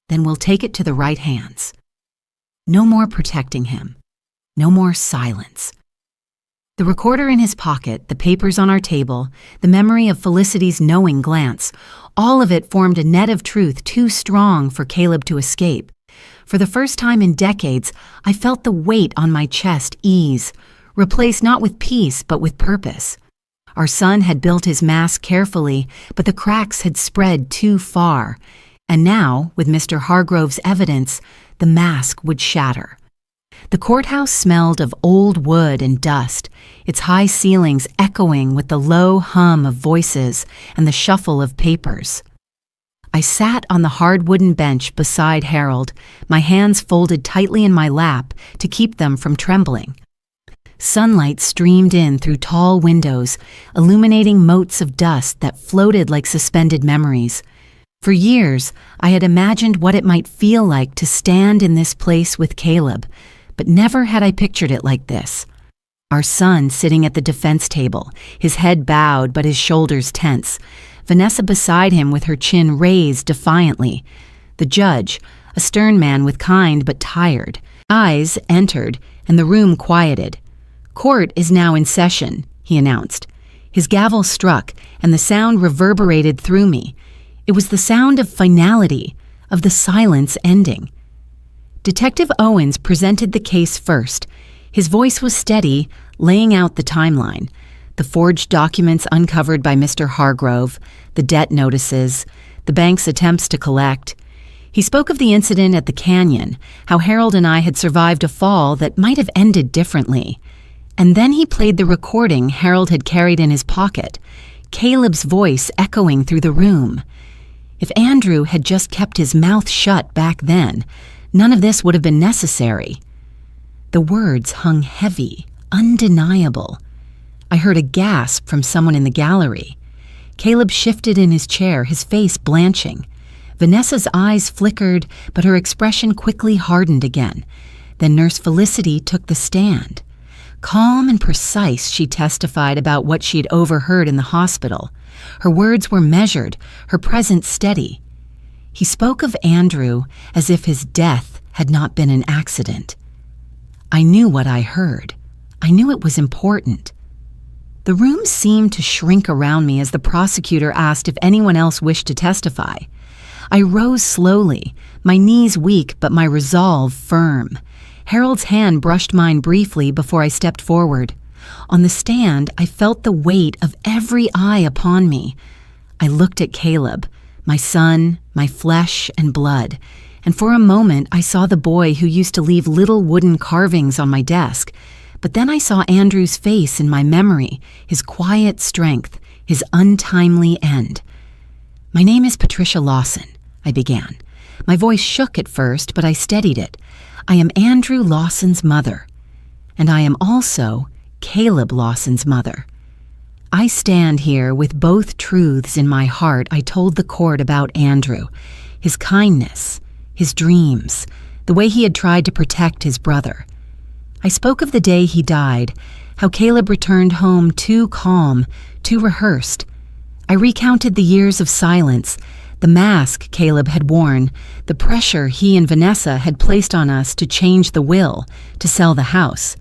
"Then we'll take it to the right hands. No more protecting him. No more silence." The recorder in his pocket, the papers on our table, the memory of Felicity's knowing glance, all of it formed a net of truth too strong for Caleb to escape. For the first time in decades, I felt the weight on my chest ease, replaced not with peace but with purpose. Our son had built his mask carefully, but the cracks had spread too far. And now, with Mr. Hargrove's evidence, the mask would shatter. The courthouse smelled of old wood and dust, its high ceilings echoing with the low hum of voices and the shuffle of papers. I sat on the hard wooden bench beside Harold, my hands folded tightly in my lap to keep them from trembling. Sunlight streamed in through tall windows, illuminating motes of dust that floated like suspended memories. For years, I had imagined what it might feel like to stand in this place with Caleb, but never had I pictured it like this. Our son sitting at the defense table, his head bowed but his shoulders tense. Vanessa beside him with her chin raised defiantly. The judge, a stern man with kind but tired eyes, entered, and the room quieted. "Court is now in session," he announced. His gavel struck, and the sound reverberated through me. It was the sound of finality, of the silence ending. Detective Owens presented the case first. His voice was steady, laying out the timeline. The forged documents uncovered by Mr. Hargrove, the debt notices, the bank's attempts to collect. He spoke of the incident at the canyon, how Harold and I had survived a fall that might have ended differently. And then he played the recording Harold had carried in his pocket, Caleb's voice echoing through the room. If Andrew had just kept his mouth shut back then, none of this would have been necessary. The words hung heavy, undeniable. I heard a gasp from someone in the gallery. Caleb shifted in his chair, his face blanching. Vanessa's eyes flickered, but her expression quickly hardened again. Then Nurse Felicity took the stand. Calm and precise, she testified about what she'd overheard in the hospital. Her words were measured, her presence steady. He spoke of Andrew as if his death had not been an accident. I knew what I heard. I knew it was important. The room seemed to shrink around me as the prosecutor asked if anyone else wished to testify. I rose slowly, my knees weak but my resolve firm. Harold's hand brushed mine briefly before I stepped forward. On the stand, I felt the weight of every eye upon me. I looked at Caleb, my son, my flesh and blood, and for a moment I saw the boy who used to leave little wooden carvings on my desk. But then I saw Andrew's face in my memory, his quiet strength, his untimely end. "My name is Patricia Lawson," I began. My voice shook at first, but I steadied it. "I am Andrew Lawson's mother, and I am also Caleb Lawson's mother. I stand here with both truths in my heart I told the court about Andrew, his kindness, his dreams, the way he had tried to protect his brother. I spoke of the day he died, how Caleb returned home too calm, too rehearsed. I recounted the years of silence, the mask Caleb had worn, the pressure he and Vanessa had placed on us to change the will, to sell the house.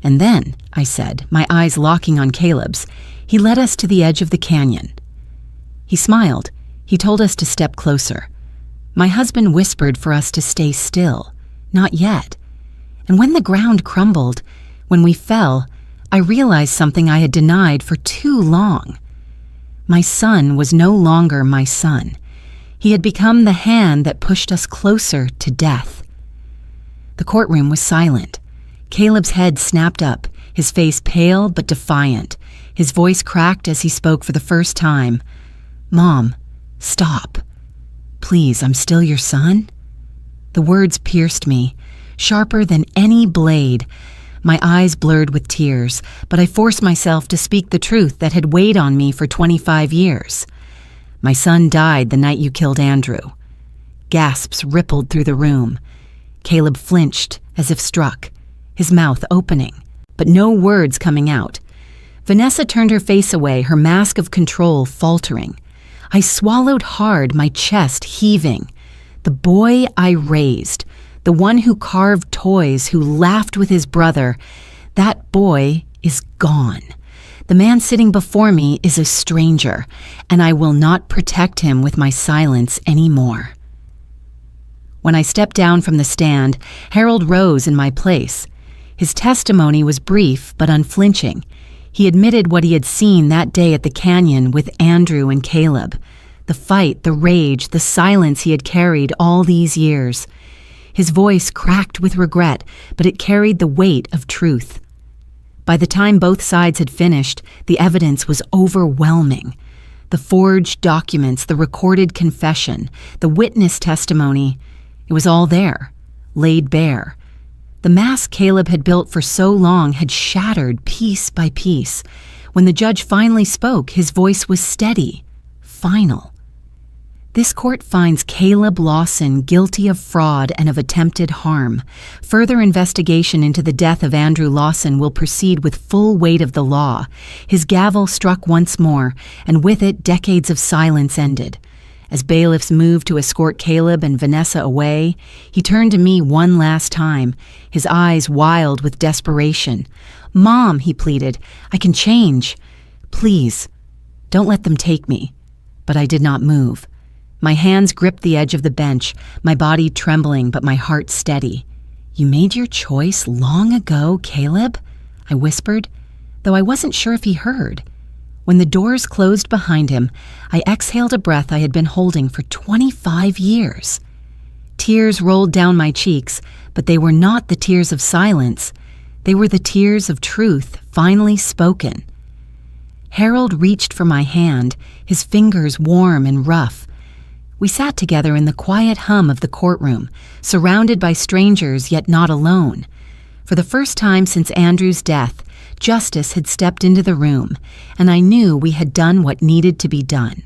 And then, I said, my eyes locking on Caleb's, he led us to the edge of the canyon. He smiled. He told us to step closer. My husband whispered for us to stay still. Not yet. And when the ground crumbled, when we fell, I realized something I had denied for too long. My son was no longer my son. He had become the hand that pushed us closer to death. The courtroom was silent. Caleb's head snapped up, his face pale but defiant. His voice cracked as he spoke for the first time. "Mom, stop. Please, I'm still your son?" The words pierced me, sharper than any blade. My eyes blurred with tears, but I forced myself to speak the truth that had weighed on me for 25 years. "My son died the night you killed Andrew." Gasps rippled through the room. Caleb flinched as if struck, his mouth opening, but no words coming out. Vanessa turned her face away, her mask of control faltering. I swallowed hard, my chest heaving. The boy I raised, the one who carved toys, who laughed with his brother, that boy is gone. The man sitting before me is a stranger, and I will not protect him with my silence anymore. When I stepped down from the stand, Harold rose in my place. His testimony was brief but unflinching. He admitted what he had seen that day at the canyon with Andrew and Caleb. The fight, the rage, the silence he had carried all these years. His voice cracked with regret, but it carried the weight of truth. By the time both sides had finished, the evidence was overwhelming. The forged documents, the recorded confession, the witness testimony, it was all there, laid bare. The mask Caleb had built for so long had shattered piece by piece. When the judge finally spoke, his voice was steady, final. This court finds Caleb Lawson guilty of fraud and of attempted harm. Further investigation into the death of Andrew Lawson will proceed with full weight of the law. His gavel struck once more, and with it decades of silence ended. As bailiffs moved to escort Caleb and Vanessa away, he turned to me one last time, his eyes wild with desperation. "Mom," he pleaded, "I can change. Please, don't let them take me." But I did not move. My hands gripped the edge of the bench, my body trembling but my heart steady. "You made your choice long ago, Caleb?" I whispered, though I wasn't sure if he heard. When the doors closed behind him, I exhaled a breath I had been holding for 25 years. Tears rolled down my cheeks, but they were not the tears of silence. They were the tears of truth finally spoken. Harold reached for my hand, his fingers warm and rough. We sat together in the quiet hum of the courtroom, surrounded by strangers yet not alone. For the first time since Andrew's death, justice had stepped into the room, and I knew we had done what needed to be done.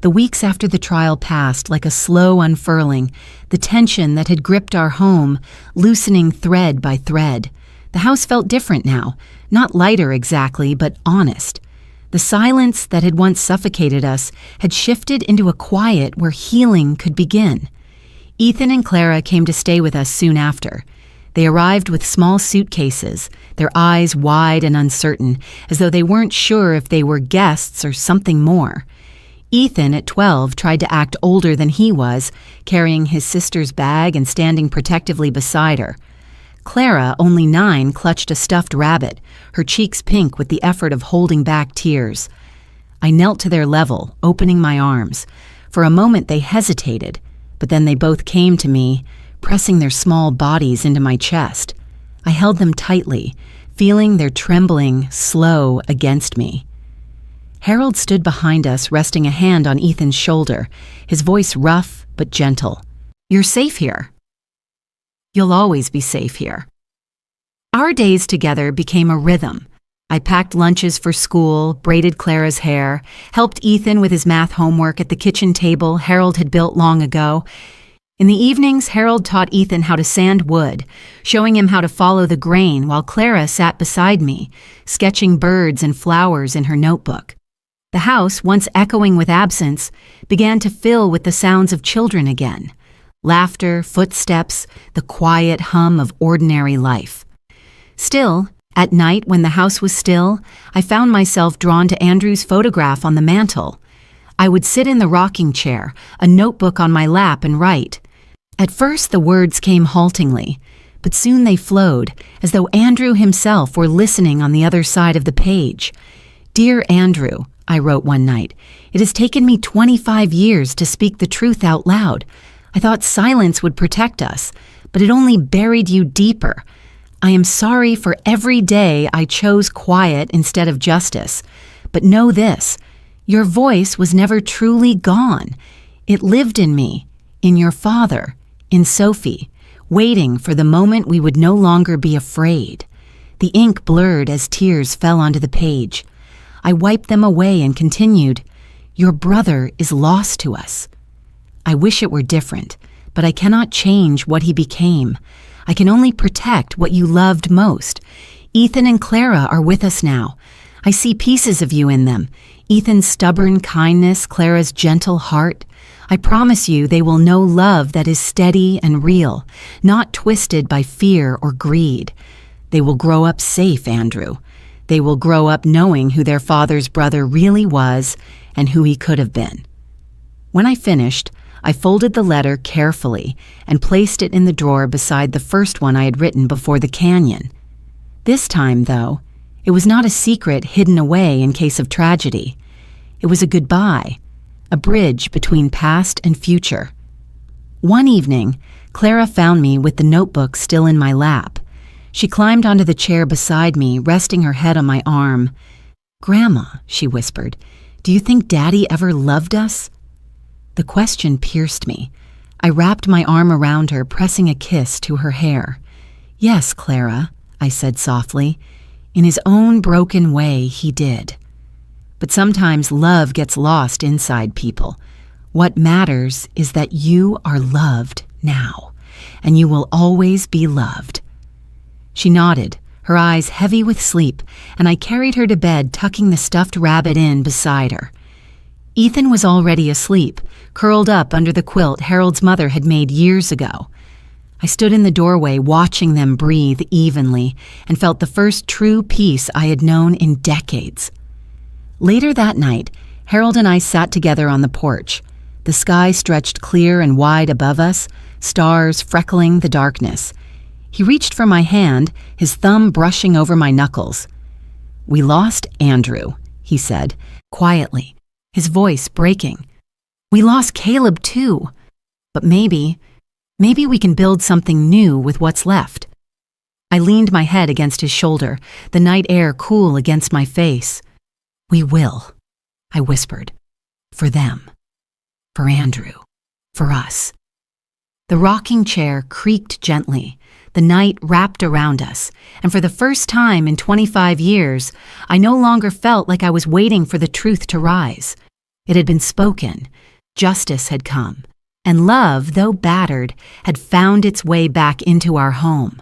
The weeks after the trial passed like a slow unfurling, the tension that had gripped our home, loosening thread by thread. The house felt different now, not lighter exactly, but honest. The silence that had once suffocated us had shifted into a quiet where healing could begin. Ethan and Clara came to stay with us soon after. They arrived with small suitcases, their eyes wide and uncertain, as though they weren't sure if they were guests or something more. Ethan, at 12, tried to act older than he was, carrying his sister's bag and standing protectively beside her. Clara, only 9, clutched a stuffed rabbit, her cheeks pink with the effort of holding back tears. I knelt to their level, opening my arms. For a moment they hesitated, but then they both came to me, pressing their small bodies into my chest. I held them tightly, feeling their trembling slow against me. Harold stood behind us, resting a hand on Ethan's shoulder, his voice rough but gentle. "You're safe here. You'll always be safe here." Our days together became a rhythm. I packed lunches for school, braided Clara's hair, helped Ethan with his math homework at the kitchen table Harold had built long ago. In the evenings, Harold taught Ethan how to sand wood, showing him how to follow the grain while Clara sat beside me, sketching birds and flowers in her notebook. The house, once echoing with absence, began to fill with the sounds of children again. Laughter, footsteps, the quiet hum of ordinary life. Still, at night when the house was still, I found myself drawn to Andrew's photograph on the mantel. I would sit in the rocking chair, a notebook on my lap, and write. At first the words came haltingly, but soon they flowed, as though Andrew himself were listening on the other side of the page. "Dear Andrew," I wrote one night. It has taken me 25 years to speak the truth out loud. I thought silence would protect us, but it only buried you deeper. I am sorry for every day I chose quiet instead of justice. But know this, your voice was never truly gone. It lived in me, in your father, in Sophie, waiting for the moment we would no longer be afraid. The ink blurred as tears fell onto the page. I wiped them away and continued, your brother is lost to us. I wish it were different, but I cannot change what he became. I can only protect what you loved most. Ethan and Clara are with us now. I see pieces of you in them. Ethan's stubborn kindness, Clara's gentle heart. I promise you they will know love that is steady and real, not twisted by fear or greed. They will grow up safe, Andrew. They will grow up knowing who their father's brother really was and who he could have been. When I finished, I folded the letter carefully and placed it in the drawer beside the first one I had written before the canyon. This time, though, it was not a secret hidden away in case of tragedy. It was a goodbye, a bridge between past and future. One evening, Clara found me with the notebook still in my lap. She climbed onto the chair beside me, resting her head on my arm. "Grandma," she whispered, "do you think Daddy ever loved us?" The question pierced me. I wrapped my arm around her, pressing a kiss to her hair. "Yes, Clara," I said softly. "In his own broken way, he did." But sometimes love gets lost inside people. What matters is that you are loved now, and you will always be loved. She nodded, her eyes heavy with sleep, and I carried her to bed, tucking the stuffed rabbit in beside her. Ethan was already asleep, curled up under the quilt Harold's mother had made years ago. I stood in the doorway watching them breathe evenly and felt the first true peace I had known in decades. Later that night, Harold and I sat together on the porch. The sky stretched clear and wide above us, stars freckling the darkness. He reached for my hand, his thumb brushing over my knuckles. "We lost Andrew," he said, quietly, his voice breaking. "We lost Caleb too, but maybe we can build something new with what's left." I leaned my head against his shoulder, the night air cool against my face. "We will," I whispered, "for them, for Andrew, for us." The rocking chair creaked gently. The night wrapped around us, and for the first time in 25 years, I no longer felt like I was waiting for the truth to rise. It had been spoken, justice had come, and love, though battered, had found its way back into our home.